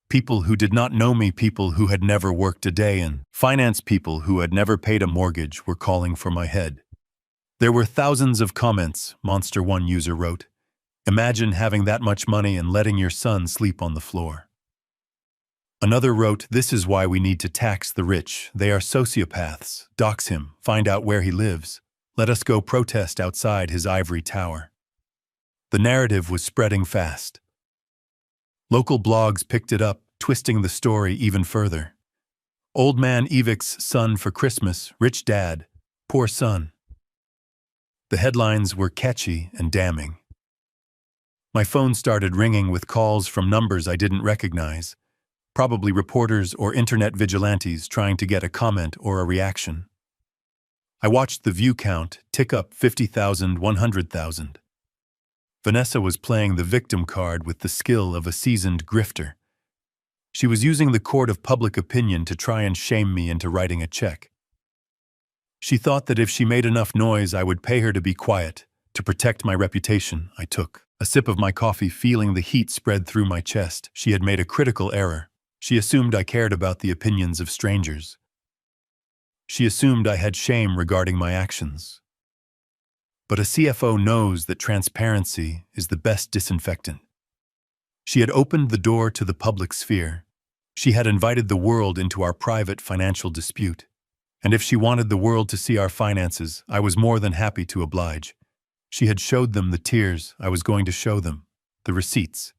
People who did not know me, people who had never worked a day in finance, people who had never paid a mortgage were calling for my head. There were thousands of comments, Monster One user wrote. Imagine having that much money and letting your son sleep on the floor. Another wrote, this is why we need to tax the rich. They are sociopaths. Dox him, find out where he lives. Let us go protest outside his ivory tower. The narrative was spreading fast. Local blogs picked it up, twisting the story even further. Old man evicts son for Christmas, rich dad, poor son. The headlines were catchy and damning. My phone started ringing with calls from numbers I didn't recognize, probably reporters or internet vigilantes trying to get a comment or a reaction. I watched the view count tick up 50,000, 100,000. Vanessa was playing the victim card with the skill of a seasoned grifter. She was using the court of public opinion to try and shame me into writing a check. She thought that if she made enough noise, I would pay her to be quiet. To protect my reputation, I took a sip of my coffee, feeling the heat spread through my chest. She had made a critical error. She assumed I cared about the opinions of strangers. She assumed I had shame regarding my actions. But a CFO knows that transparency is the best disinfectant. She had opened the door to the public sphere. She had invited the world into our private financial dispute. And if she wanted the world to see our finances, I was more than happy to oblige. She had showed them the tears I was going to show them, the receipts.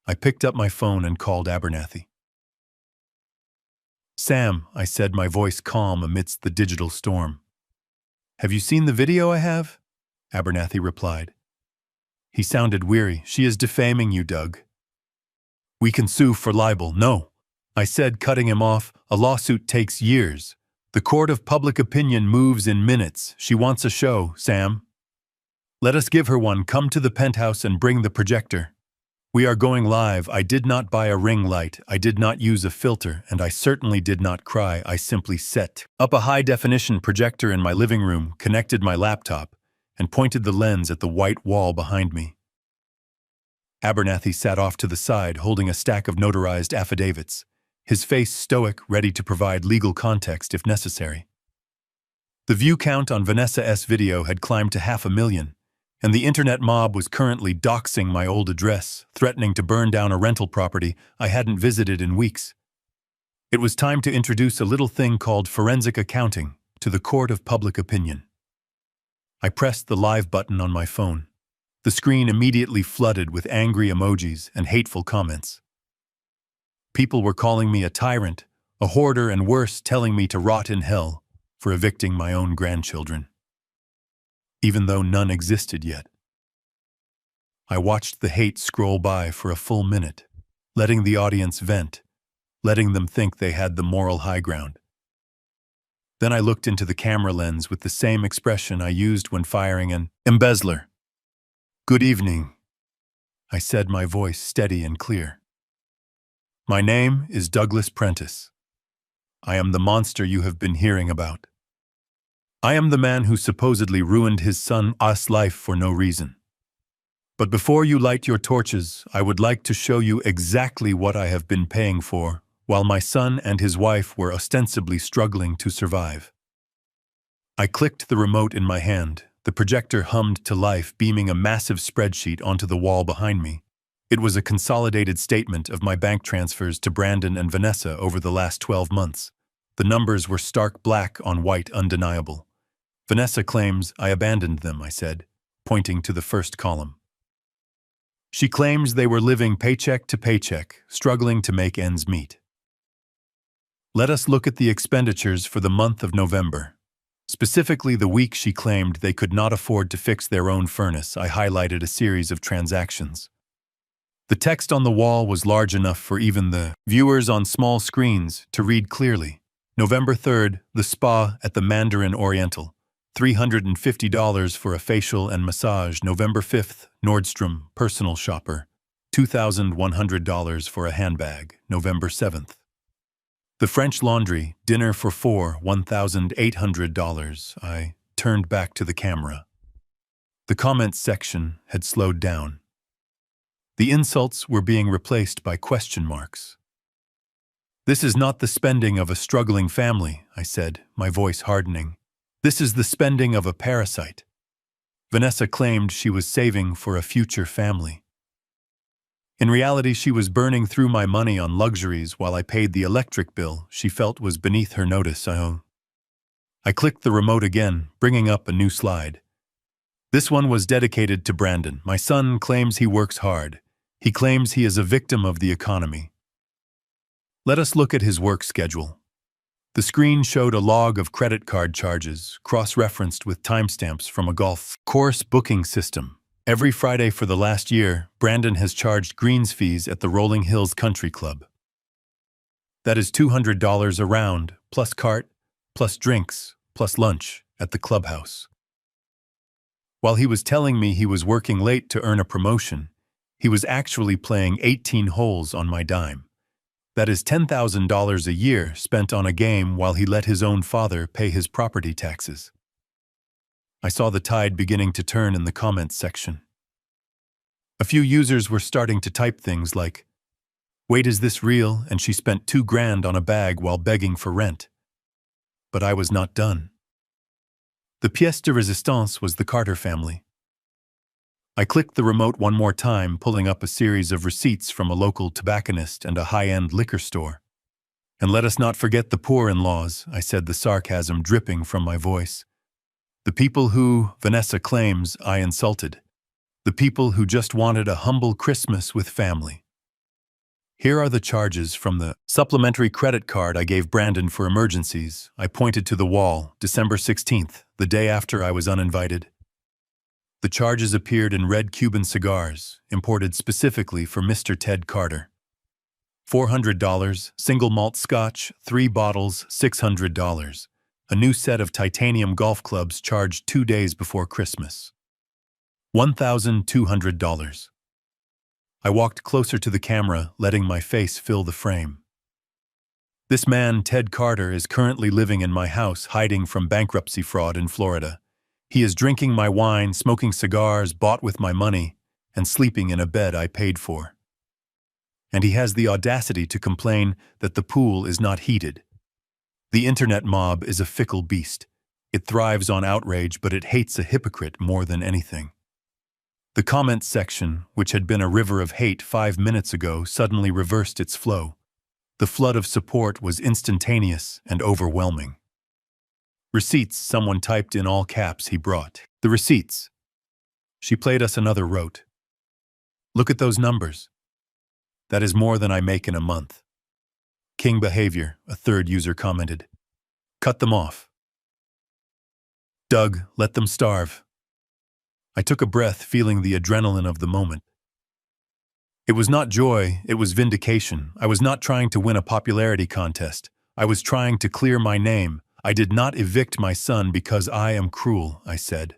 I picked up my phone and called Abernathy. Sam, I said, my voice calm amidst the digital storm. Have you seen the video I have? Abernathy replied. He sounded weary. She is defaming you, Doug. We can sue for libel. No, I said, cutting him off. A lawsuit takes years. The court of public opinion moves in minutes. She wants a show, Sam. Let us give her one. Come to the penthouse and bring the projector. We are going live. I did not buy a ring light. I did not use a filter, and I certainly did not cry. I simply set up a high-definition projector in my living room, connected my laptop, and pointed the lens at the white wall behind me. Abernathy sat off to the side, holding a stack of notarized affidavits, his face stoic, ready to provide legal context if necessary. The view count on Vanessa's video had climbed to 500,000, and the internet mob was currently doxing my old address, threatening to burn down a rental property I hadn't visited in weeks. It was time to introduce a little thing called forensic accounting to the court of public opinion. I pressed the live button on my phone. The screen immediately flooded with angry emojis and hateful comments. People were calling me a tyrant, a hoarder, and worse, telling me to rot in hell for evicting my own grandchildren, even though none existed yet. I watched the hate scroll by for a full minute, letting the audience vent, letting them think they had the moral high ground. Then I looked into the camera lens with the same expression I used when firing an embezzler. Good evening, I said, my voice steady and clear. My name is Douglas Prentice. I am the monster you have been hearing about. I am the man who supposedly ruined his son's life for no reason. But before you light your torches, I would like to show you exactly what I have been paying for while my son and his wife were ostensibly struggling to survive. I clicked the remote in my hand. The projector hummed to life, beaming a massive spreadsheet onto the wall behind me. It was a consolidated statement of my bank transfers to Brandon and Vanessa over the last 12 months. The numbers were stark black on white, undeniable. Vanessa claims I abandoned them, I said, pointing to the first column. She claims they were living paycheck to paycheck, struggling to make ends meet. Let us look at the expenditures for the month of November. Specifically, the week she claimed they could not afford to fix their own furnace. I highlighted a series of transactions. The text on the wall was large enough for even the viewers on small screens to read clearly. November 3rd, the spa at the Mandarin Oriental. $350 for a facial and massage. November 5th, Nordstrom, personal shopper. $2,100 for a handbag. November 7th. The French Laundry, dinner for four, $1,800. I turned back to the camera. The comments section had slowed down. The insults were being replaced by question marks. "This is not the spending of a struggling family," I said, my voice hardening. "This is the spending of a parasite." Vanessa claimed she was saving for a future family. In reality, she was burning through my money on luxuries while I paid the electric bill she felt was beneath her notice. I clicked the remote again, bringing up a new slide. This one was dedicated to Brandon. My son claims he works hard. He claims he is a victim of the economy. Let us look at his work schedule. The screen showed a log of credit card charges, cross-referenced with timestamps from a golf course booking system. Every Friday for the last year, Brandon has charged greens fees at the Rolling Hills Country Club. That is $200 a round, plus cart, plus drinks, plus lunch at the clubhouse. While he was telling me he was working late to earn a promotion, he was actually playing 18 holes on my dime. That is $10,000 a year spent on a game while he let his own father pay his property taxes. I saw the tide beginning to turn in the comments section. A few users were starting to type things like, "Wait, is this real? And she spent $2,000 on a bag while begging for rent." But I was not done. The pièce de résistance was the Carter family. I clicked the remote one more time, pulling up a series of receipts from a local tobacconist and a high-end liquor store. "And let us not forget the poor-in-laws," I said, the sarcasm dripping from my voice. "The people who, Vanessa claims, I insulted. The people who just wanted a humble Christmas with family." Here are the charges from the supplementary credit card I gave Brandon for emergencies. I pointed to the wall, December 16th, the day after I was uninvited. The charges appeared in red Cuban cigars, imported specifically for Mr. Ted Carter. $400, single malt scotch, 3 bottles, $600. A new set of titanium golf clubs charged 2 days before Christmas. $1,200. I walked closer to the camera, letting my face fill the frame. This man, Ted Carter, is currently living in my house, hiding from bankruptcy fraud in Florida. He is drinking my wine, smoking cigars bought with my money, and sleeping in a bed I paid for. And he has the audacity to complain that the pool is not heated. The internet mob is a fickle beast. It thrives on outrage, but it hates a hypocrite more than anything. The comments section, which had been a river of hate 5 minutes ago, suddenly reversed its flow. The flood of support was instantaneous and overwhelming. "Receipts," someone typed in all caps. He brought the receipts. She played us another rote. "Look at those numbers. That is more than I make in a month." "King behavior," a third user commented. "Cut them off." "Doug, let them starve." I took a breath, feeling the adrenaline of the moment. It was not joy, it was vindication. I was not trying to win a popularity contest. I was trying to clear my name. I did not evict my son because I am cruel, I said.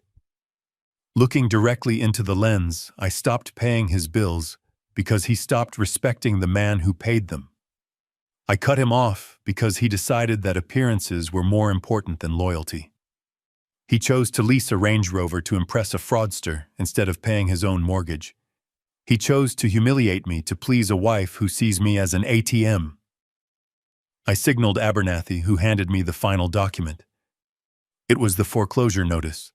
Looking directly into the lens, I stopped paying his bills because he stopped respecting the man who paid them. I cut him off because he decided that appearances were more important than loyalty. He chose to lease a Range Rover to impress a fraudster instead of paying his own mortgage. He chose to humiliate me to please a wife who sees me as an ATM. I signaled Abernathy, who handed me the final document. It was the foreclosure notice.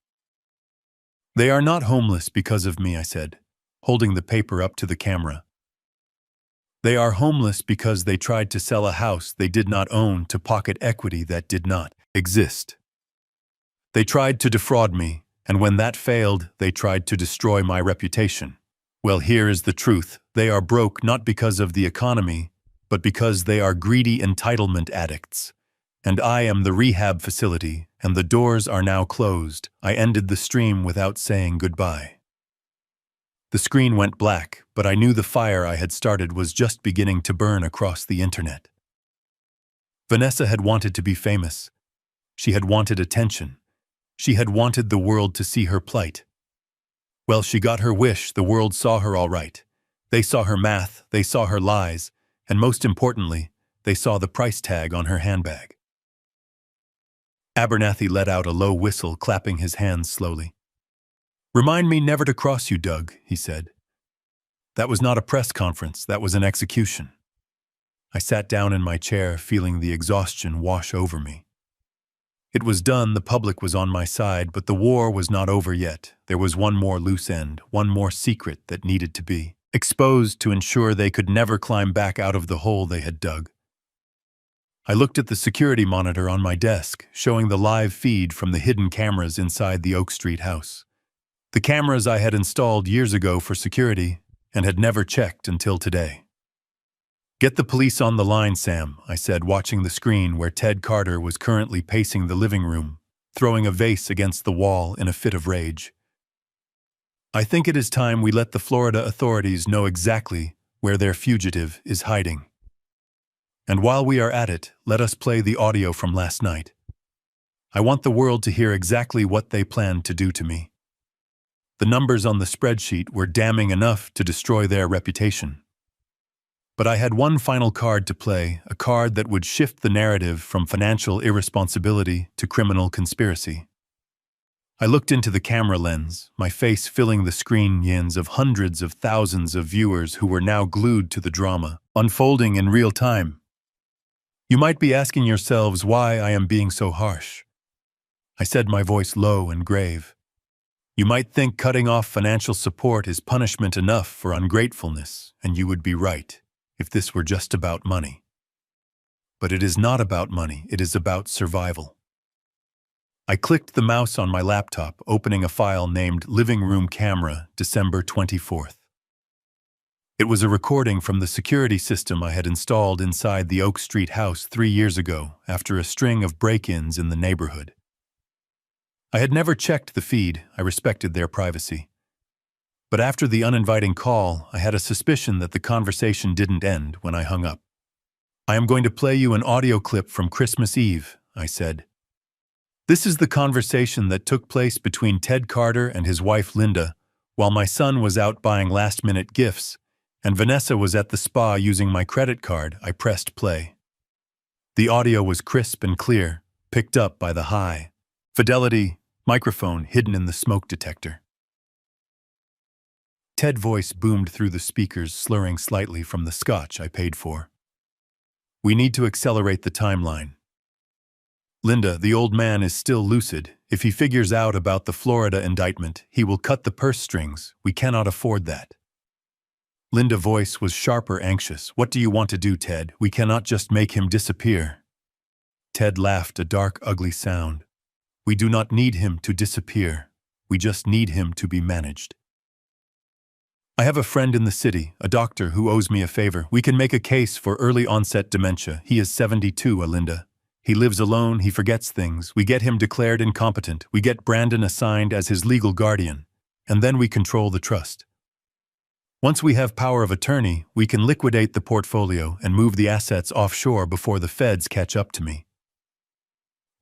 "They are not homeless because of me," I said, holding the paper up to the camera. "They are homeless because they tried to sell a house they did not own to pocket equity that did not exist. They tried to defraud me, and when that failed, they tried to destroy my reputation. Well, here is the truth. They are broke not because of the economy, but because they are greedy entitlement addicts. And I am the rehab facility, and the doors are now closed." I ended the stream without saying goodbye. The screen went black, but I knew the fire I had started was just beginning to burn across the internet. Vanessa had wanted to be famous. She had wanted attention. She had wanted the world to see her plight. Well, she got her wish. The world saw her all right. They saw her math, they saw her lies, and most importantly, they saw the price tag on her handbag. Abernathy let out a low whistle, clapping his hands slowly. "Remind me never to cross you, Doug," he said. That was not a press conference, that was an execution. I sat down in my chair, feeling the exhaustion wash over me. It was done, the public was on my side, but the war was not over yet. There was one more loose end, one more secret that needed to be exposed to ensure they could never climb back out of the hole they had dug. I looked at the security monitor on my desk, showing the live feed from the hidden cameras inside the Oak Street house. The cameras I had installed years ago for security and had never checked until today. "Get the police on the line, Sam," I said, watching the screen where Ted Carter was currently pacing the living room, throwing a vase against the wall in a fit of rage. "I think it is time we let the Florida authorities know exactly where their fugitive is hiding. And while we are at it, let us play the audio from last night. I want the world to hear exactly what they planned to do to me." The numbers on the spreadsheet were damning enough to destroy their reputation. But I had one final card to play, a card that would shift the narrative from financial irresponsibility to criminal conspiracy. I looked into the camera lens, my face filling the screens of hundreds of thousands of viewers who were now glued to the drama, unfolding in real time. You might be asking yourselves why I am being so harsh. I said, my voice low and grave. You might think cutting off financial support is punishment enough for ungratefulness, and you would be right if this were just about money. But it is not about money, it is about survival. I clicked the mouse on my laptop, opening a file named Living Room Camera, December 24th. It was a recording from the security system I had installed inside the Oak Street house 3 years ago after a string of break-ins in the neighborhood. I had never checked the feed, I respected their privacy. But after the uninviting call, I had a suspicion that the conversation didn't end when I hung up. I am going to play you an audio clip from Christmas Eve, I said. This is the conversation that took place between Ted Carter and his wife Linda while my son was out buying last-minute gifts and Vanessa was at the spa using my credit card. I pressed play. The audio was crisp and clear, picked up by the high fidelity microphone hidden in the smoke detector. Ted's voice boomed through the speakers, slurring slightly from the scotch I paid for. We need to accelerate the timeline. Linda, the old man is still lucid. If he figures out about the Florida indictment, he will cut the purse strings. We cannot afford that. Linda's voice was sharper, anxious. What do you want to do, Ted? We cannot just make him disappear. Ted laughed, a dark, ugly sound. We do not need him to disappear. We just need him to be managed. I have a friend in the city, a doctor who owes me a favor. We can make a case for early onset dementia. He is 72, Linda. He lives alone, he forgets things. We get him declared incompetent. We get Brandon assigned as his legal guardian. And then we control the trust. Once we have power of attorney, we can liquidate the portfolio and move the assets offshore before the feds catch up to me.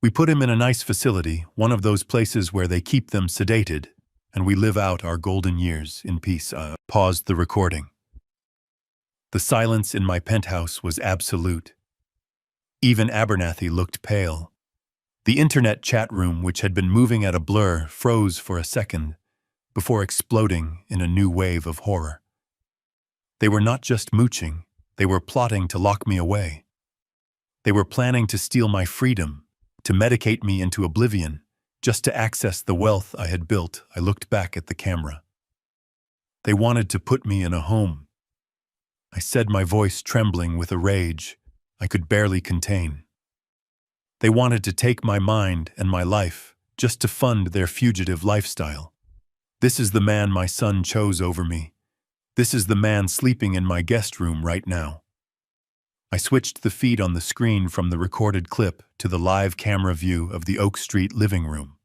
We put him in a nice facility, one of those places where they keep them sedated, and we live out our golden years in peace. Paused the recording. The silence in my penthouse was absolute. Even Abernathy looked pale. The internet chat room, which had been moving at a blur, froze for a second, before exploding in a new wave of horror. They were not just mooching, they were plotting to lock me away. They were planning to steal my freedom, to medicate me into oblivion, just to access the wealth I had built. I looked back at the camera. They wanted to put me in a home. I said, my voice trembling with a rage I could barely contain. They wanted to take my mind and my life just to fund their fugitive lifestyle. This is the man my son chose over me. This is the man sleeping in my guest room right now. I switched the feed on the screen from the recorded clip to the live camera view of the Oak Street living room.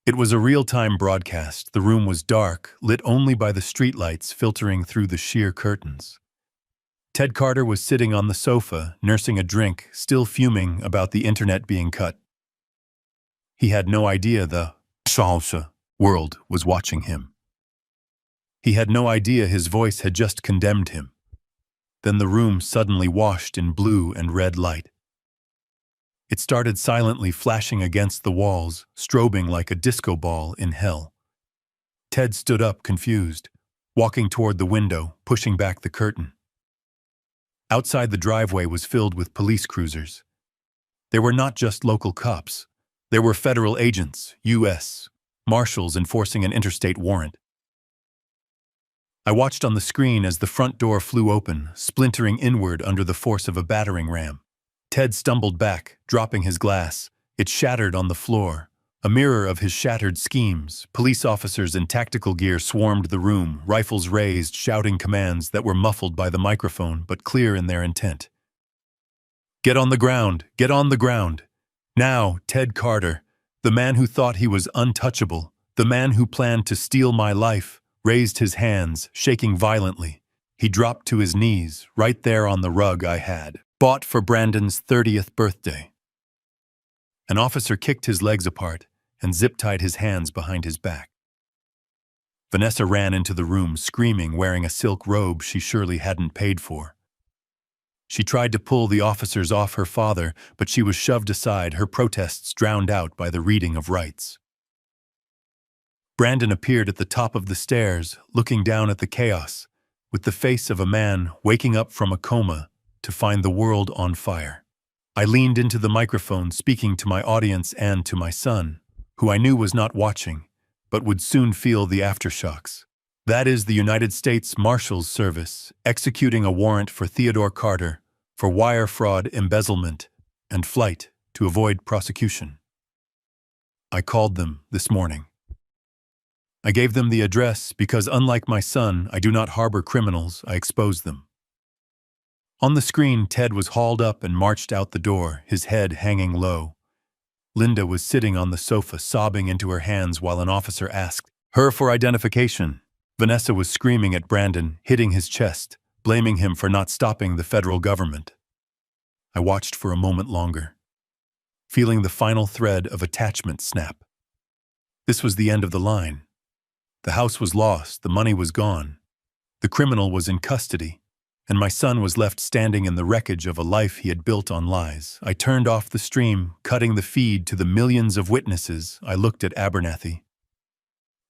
It was a real-time broadcast. The room was dark, lit only by the streetlights filtering through the sheer curtains. Ted Carter was sitting on the sofa, nursing a drink, still fuming about the internet being cut. He had no idea the salsa world was watching him. He had no idea his voice had just condemned him. Then the room suddenly washed in blue and red light. It started silently flashing against the walls, strobing like a disco ball in hell. Ted stood up, confused, walking toward the window, pushing back the curtain. Outside the driveway was filled with police cruisers. They were not just local cops. There were federal agents, U.S. Marshals enforcing an interstate warrant. I watched on the screen as the front door flew open, splintering inward under the force of a battering ram. Ted stumbled back, dropping his glass. It shattered on the floor. A mirror of his shattered schemes. Police officers in tactical gear swarmed the room, rifles raised, shouting commands that were muffled by the microphone but clear in their intent. "Get on the ground! Get on the ground!" Now, Ted Carter, the man who thought he was untouchable, the man who planned to steal my life, raised his hands, shaking violently. He dropped to his knees, right there on the rug I had bought for Brandon's 30th birthday. An officer kicked his legs apart and zip-tied his hands behind his back. Vanessa ran into the room, screaming, wearing a silk robe she surely hadn't paid for. She tried to pull the officers off her father, but she was shoved aside, her protests drowned out by the reading of rights. Brandon appeared at the top of the stairs, looking down at the chaos, with the face of a man waking up from a coma to find the world on fire. I leaned into the microphone, speaking to my audience and to my son, who I knew was not watching, but would soon feel the aftershocks. That is the United States Marshals Service executing a warrant for Theodore Carter for wire fraud, embezzlement, and flight to avoid prosecution. I called them this morning. I gave them the address because, unlike my son, I do not harbor criminals, I expose them. On the screen, Ted was hauled up and marched out the door, his head hanging low. Linda was sitting on the sofa, sobbing into her hands while an officer asked her for identification. Vanessa was screaming at Brandon, hitting his chest, blaming him for not stopping the federal government. I watched for a moment longer, feeling the final thread of attachment snap. This was the end of the line. The house was lost, the money was gone. The criminal was in custody, and my son was left standing in the wreckage of a life he had built on lies. I turned off the stream, cutting the feed to the millions of witnesses. I looked at Abernathy.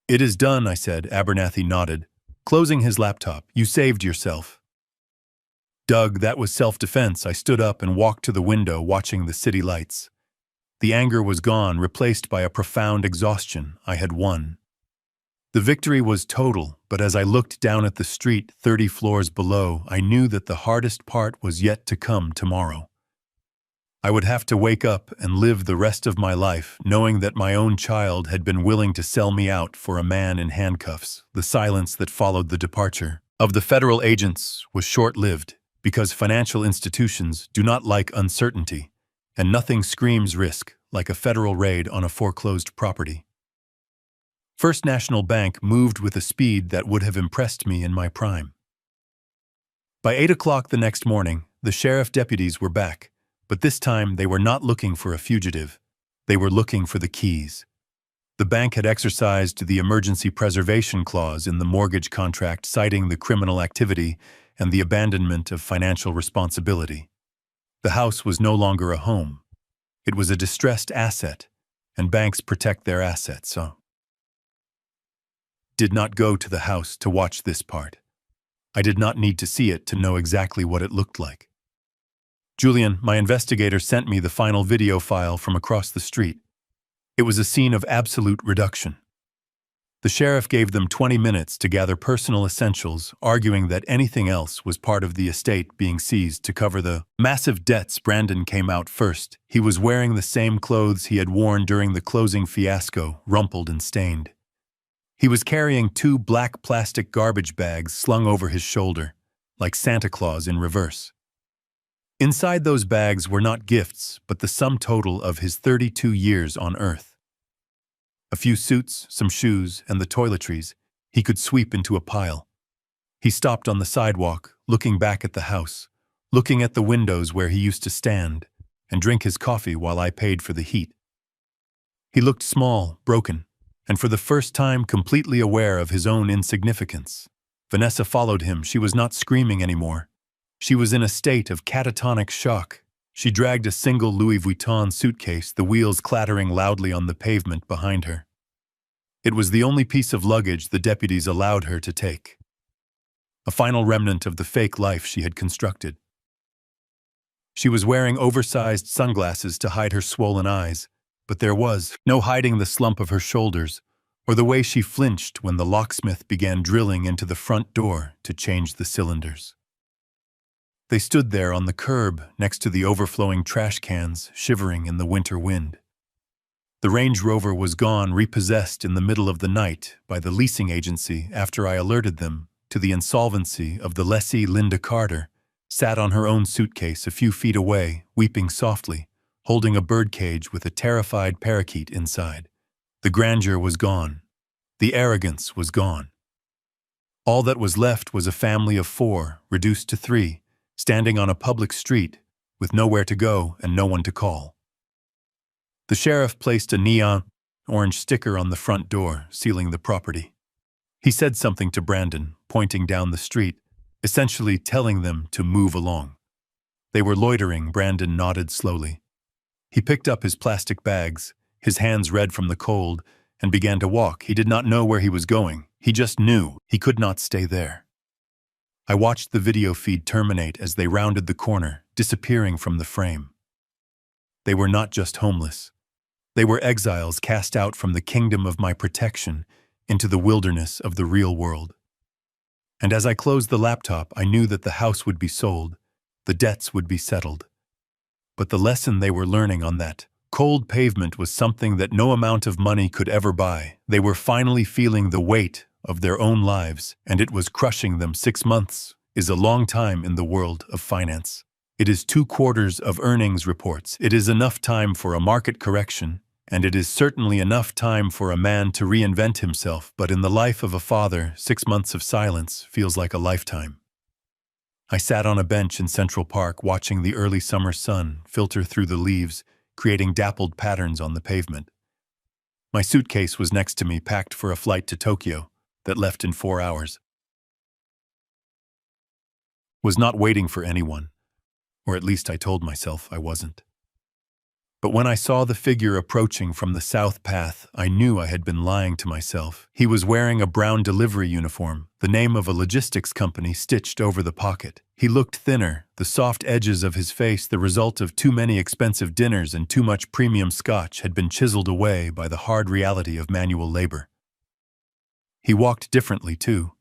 "It is done," I said. Abernathy nodded, closing his laptop. "You saved yourself." "Doug, that was self-defense." I stood up and walked to the window, watching the city lights. The anger was gone, replaced by a profound exhaustion. I had won. The victory was total, but as I looked down at the street 30 floors below, I knew that the hardest part was yet to come tomorrow. I would have to wake up and live the rest of my life knowing that my own child had been willing to sell me out for a man in handcuffs. The silence that followed the departure of the federal agents was short-lived because financial institutions do not like uncertainty, and nothing screams risk like a federal raid on a foreclosed property. First National Bank moved with a speed that would have impressed me in my prime. By 8 o'clock the next morning, the sheriff deputies were back, but this time they were not looking for a fugitive. They were looking for the keys. The bank had exercised the emergency preservation clause in the mortgage contract, citing the criminal activity and the abandonment of financial responsibility. The house was no longer a home. It was a distressed asset, and banks protect their assets, so did not go to the house to watch this part. I did not need to see it to know exactly what it looked like. Julian, my investigator, sent me the final video file from across the street. It was a scene of absolute reduction. The sheriff gave them 20 minutes to gather personal essentials, arguing that anything else was part of the estate being seized to cover the massive debts. Brandon came out first. He was wearing the same clothes he had worn during the closing fiasco, rumpled and stained. He was carrying 2 black plastic garbage bags slung over his shoulder, like Santa Claus in reverse. Inside those bags were not gifts, but the sum total of his 32 years on Earth. A few suits, some shoes, and the toiletries he could sweep into a pile. He stopped on the sidewalk, looking back at the house, looking at the windows where he used to stand and drink his coffee while I paid for the heat. He looked small, broken, and for the first time completely aware of his own insignificance. Vanessa followed him. She was not screaming anymore. She was in a state of catatonic shock. She dragged a single Louis Vuitton suitcase, the wheels clattering loudly on the pavement behind her. It was the only piece of luggage the deputies allowed her to take. A final remnant of the fake life she had constructed. She was wearing oversized sunglasses to hide her swollen eyes, but there was no hiding the slump of her shoulders or the way she flinched when the locksmith began drilling into the front door to change the cylinders. They stood there on the curb next to the overflowing trash cans, shivering in the winter wind. The Range Rover was gone, repossessed in the middle of the night by the leasing agency after I alerted them to the insolvency of the lessee. Linda Carter sat on her own suitcase a few feet away, weeping softly, holding a birdcage with a terrified parakeet inside. The grandeur was gone. The arrogance was gone. All that was left was a family of 4, reduced to 3, standing on a public street with nowhere to go and no one to call. The sheriff placed a neon orange sticker on the front door, sealing the property. He said something to Brandon, pointing down the street, essentially telling them to move along. They were loitering. Brandon nodded slowly. He picked up his plastic bags, his hands red from the cold, and began to walk. He did not know where he was going. He just knew he could not stay there. I watched the video feed terminate as they rounded the corner, disappearing from the frame. They were not just homeless. They were exiles cast out from the kingdom of my protection into the wilderness of the real world. And as I closed the laptop, I knew that the house would be sold, the debts would be settled. But the lesson they were learning on that cold pavement was something that no amount of money could ever buy. They were finally feeling the weight of their own lives, and it was crushing them. 6 months is a long time in the world of finance. It is 2 quarters of earnings reports. It is enough time for a market correction, and it is certainly enough time for a man to reinvent himself. But in the life of a father, 6 months of silence feels like a lifetime. I sat on a bench in Central Park watching the early summer sun filter through the leaves, creating dappled patterns on the pavement. My suitcase was next to me, packed for a flight to Tokyo that left in 4 hours. Was not waiting for anyone, or at least I told myself I wasn't. But when I saw the figure approaching from the south path, I knew I had been lying to myself. He was wearing a brown delivery uniform, the name of a logistics company stitched over the pocket. He looked thinner, the soft edges of his face, the result of too many expensive dinners and too much premium scotch, had been chiseled away by the hard reality of manual labor. He walked differently, too.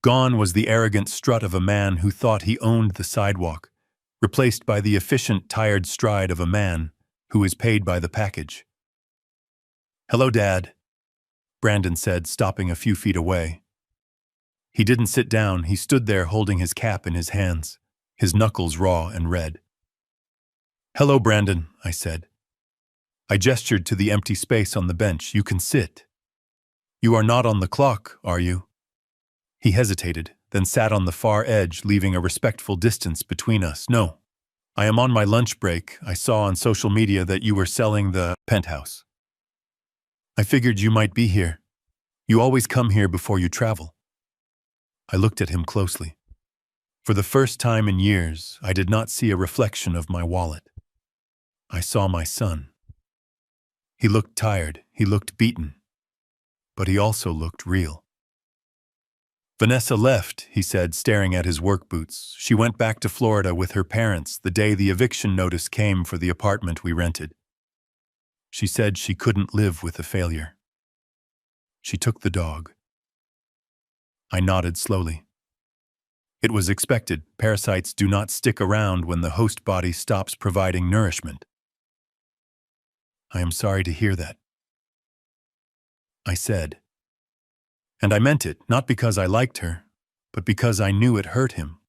Gone was the arrogant strut of a man who thought he owned the sidewalk, replaced by the efficient, tired stride of a man who is paid by the package. "Hello, Dad," Brandon said, stopping a few feet away. He didn't sit down. He stood there holding his cap in his hands, his knuckles raw and red. "Hello, Brandon," I said. I gestured to the empty space on the bench. "You can sit." "You are not on the clock, are you?" He hesitated, then sat on the far edge, leaving a respectful distance between us. "No. I am on my lunch break. I saw on social media that you were selling the penthouse. I figured you might be here. You always come here before you travel." I looked at him closely. For the first time in years, I did not see a reflection of my wallet. I saw my son. He looked tired. He looked beaten. But he also looked real. "Vanessa left," he said, staring at his work boots. "She went back to Florida with her parents the day the eviction notice came for the apartment we rented. She said she couldn't live with the failure. She took the dog." I nodded slowly. It was expected. Parasites do not stick around when the host body stops providing nourishment. "I am sorry to hear that," I said. And I meant it, not because I liked her, but because I knew it hurt him.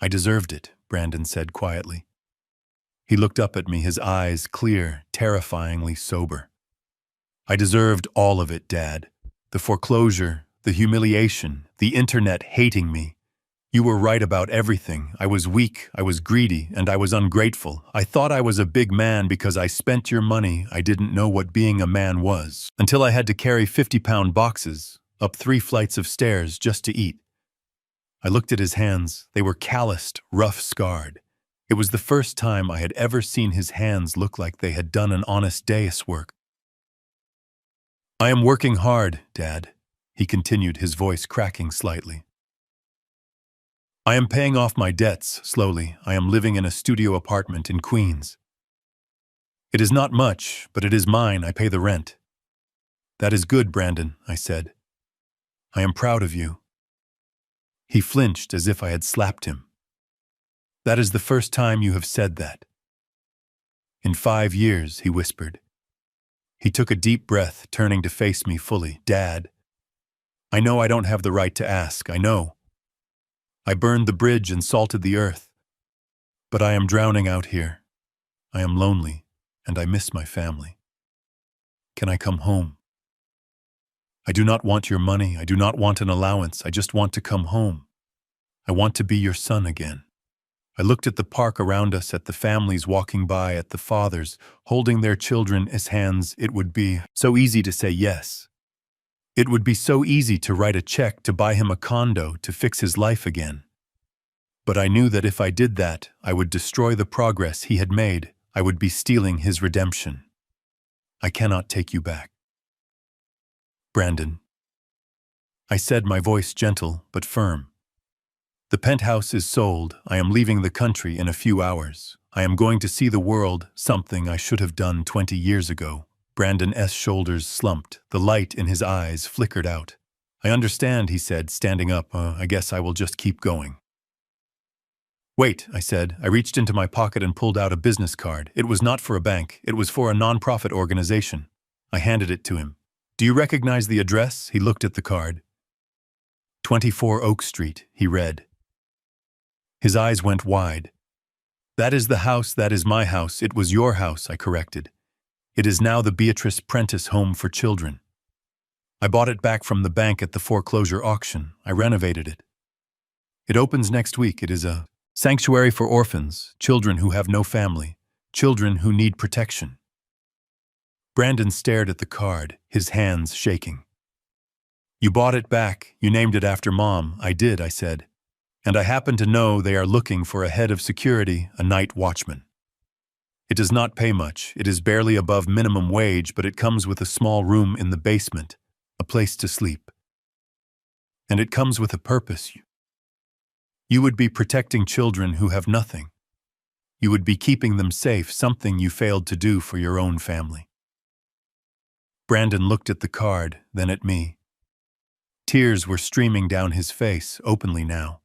"I deserved it," Brandon said quietly. He looked up at me, his eyes clear, terrifyingly sober. "I deserved all of it, Dad. The foreclosure, the humiliation, the internet hating me, You were right about everything. I was weak, I was greedy, and I was ungrateful. I thought I was a big man because I spent your money. I didn't know what being a man was, until I had to carry 50-pound boxes up 3 flights of stairs just to eat. I looked at his hands. They were calloused, rough, scarred. It was the first time I had ever seen his hands look like they had done an honest day's work. I am working hard, Dad, he continued, his voice cracking slightly. I am paying off my debts slowly. I am living in a studio apartment in Queens. It is not much, but it is mine. I pay the rent. That is good, Brandon, I said. I am proud of you. He flinched as if I had slapped him. That is the first time you have said that. In 5 years, he whispered. He took a deep breath, turning to face me fully. Dad, I know I don't have the right to ask, I know. I burned the bridge and salted the earth. But I am drowning out here. I am lonely, and I miss my family. Can I come home? I do not want your money. I do not want an allowance. I just want to come home. I want to be your son again. I looked at the park around us, at the families walking by, at the fathers holding their children as hands. It would be so easy to say yes. It would be so easy to write a check to buy him a condo to fix his life again. But I knew that if I did that, I would destroy the progress he had made. I would be stealing his redemption. I cannot take you back. Brandon, I said, my voice gentle but firm. The penthouse is sold. I am leaving the country in a few hours. I am going to see the world, something I should have done 20 years ago. Brandon's shoulders slumped. The light in his eyes flickered out. I understand, he said, standing up. I guess I will just keep going. Wait, I said. I reached into my pocket and pulled out a business card. It was not for a bank. It was for a non-profit organization. I handed it to him. Do you recognize the address? He looked at the card. 24 Oak Street, he read. His eyes went wide. That is the house. That is my house. It was your house, I corrected. It is now the Beatrice Prentice Home for Children. I bought it back from the bank at the foreclosure auction. I renovated it. It opens next week. It is a sanctuary for orphans, children who have no family, children who need protection. Brandon stared at the card, his hands shaking. You bought it back. You named it after Mom. I did, I said. And I happen to know they are looking for a head of security, a night watchman. It does not pay much. It is barely above minimum wage, but it comes with a small room in the basement, a place to sleep. And it comes with a purpose. You would be protecting children who have nothing. You would be keeping them safe, something you failed to do for your own family. Brandon looked at the card, then at me. Tears were streaming down his face, openly now.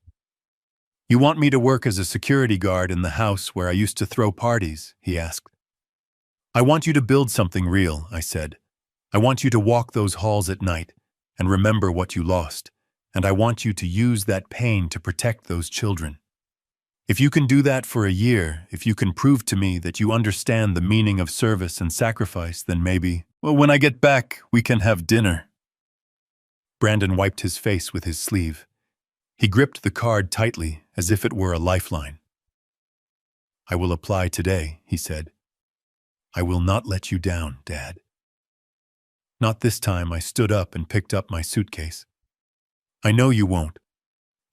You want me to work as a security guard in the house where I used to throw parties? He asked. I want you to build something real, I said. I want you to walk those halls at night and remember what you lost, and I want you to use that pain to protect those children. If you can do that for a year, if you can prove to me that you understand the meaning of service and sacrifice, then maybe, when I get back, we can have dinner. Brandon wiped his face with his sleeve. He gripped the card tightly, as if it were a lifeline. I will apply today, he said. I will not let you down, Dad. Not this time. I stood up and picked up my suitcase. I know you won't,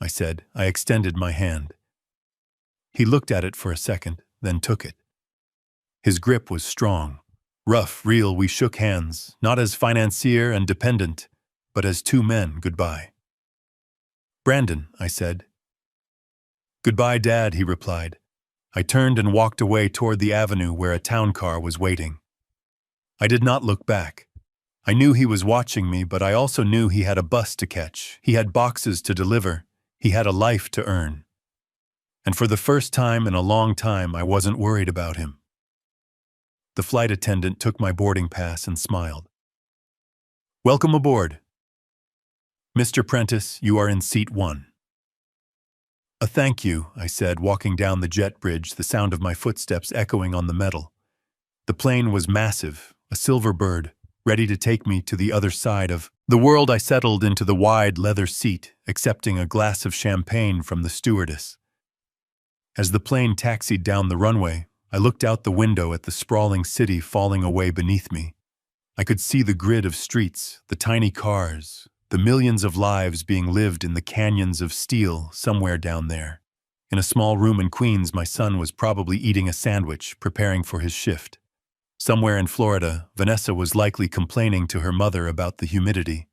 I said. I extended my hand. He looked at it for a second, then took it. His grip was strong, rough, real. We shook hands, not as financier and dependent, but as two men. Goodbye. Brandon, I said. Goodbye, Dad, he replied. I turned and walked away toward the avenue where a town car was waiting. I did not look back. I knew he was watching me, but I also knew he had a bus to catch. He had boxes to deliver. He had a life to earn. And for the first time in a long time, I wasn't worried about him. The flight attendant took my boarding pass and smiled. Welcome aboard. Mr. Prentice, you are in seat 1. A thank you, I said, walking down the jet bridge, the sound of my footsteps echoing on the metal. The plane was massive, a silver bird, ready to take me to the other side of The world I settled into the wide leather seat, accepting a glass of champagne from the stewardess. As the plane taxied down the runway, I looked out the window at the sprawling city falling away beneath me. I could see the grid of streets, the tiny cars, the millions of lives being lived in the canyons of steel somewhere down there. In a small room in Queens, my son was probably eating a sandwich, preparing for his shift. Somewhere in Florida, Vanessa was likely complaining to her mother about the humidity.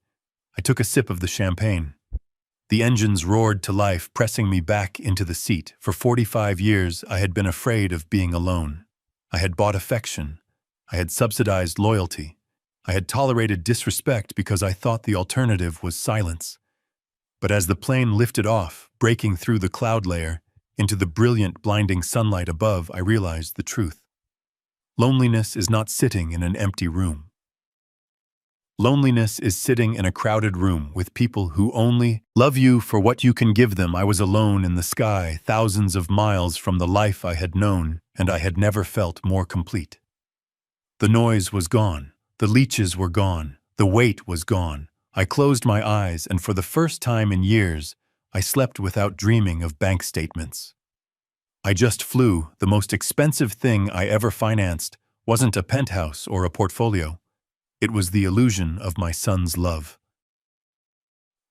I took a sip of the champagne. The engines roared to life, pressing me back into the seat. For 45 years, I had been afraid of being alone. I had bought affection. I had subsidized loyalty. I had tolerated disrespect because I thought the alternative was silence. But as the plane lifted off, breaking through the cloud layer, into the brilliant, blinding sunlight above, I realized the truth. Loneliness is not sitting in an empty room. Loneliness is sitting in a crowded room with people who only love you for what you can give them. I was alone in the sky, thousands of miles from the life I had known, and I had never felt more complete. The noise was gone. The leeches were gone. The weight was gone. I closed my eyes, and for the first time in years, I slept without dreaming of bank statements. I just flew. The most expensive thing I ever financed wasn't a penthouse or a portfolio. It was the illusion of my son's love.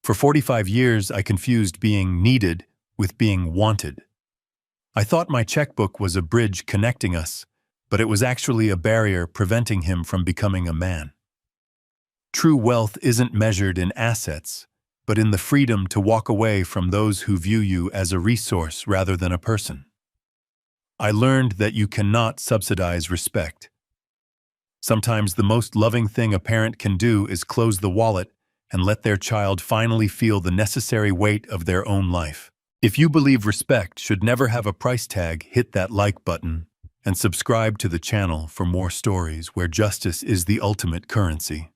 For 45 years, I confused being needed with being wanted. I thought my checkbook was a bridge connecting us, but it was actually a barrier preventing him from becoming a man. True wealth isn't measured in assets, but in the freedom to walk away from those who view you as a resource rather than a person. I learned that you cannot subsidize respect. Sometimes the most loving thing a parent can do is close the wallet and let their child finally feel the necessary weight of their own life. If you believe respect should never have a price tag, hit that like button and subscribe to the channel for more stories where justice is the ultimate currency.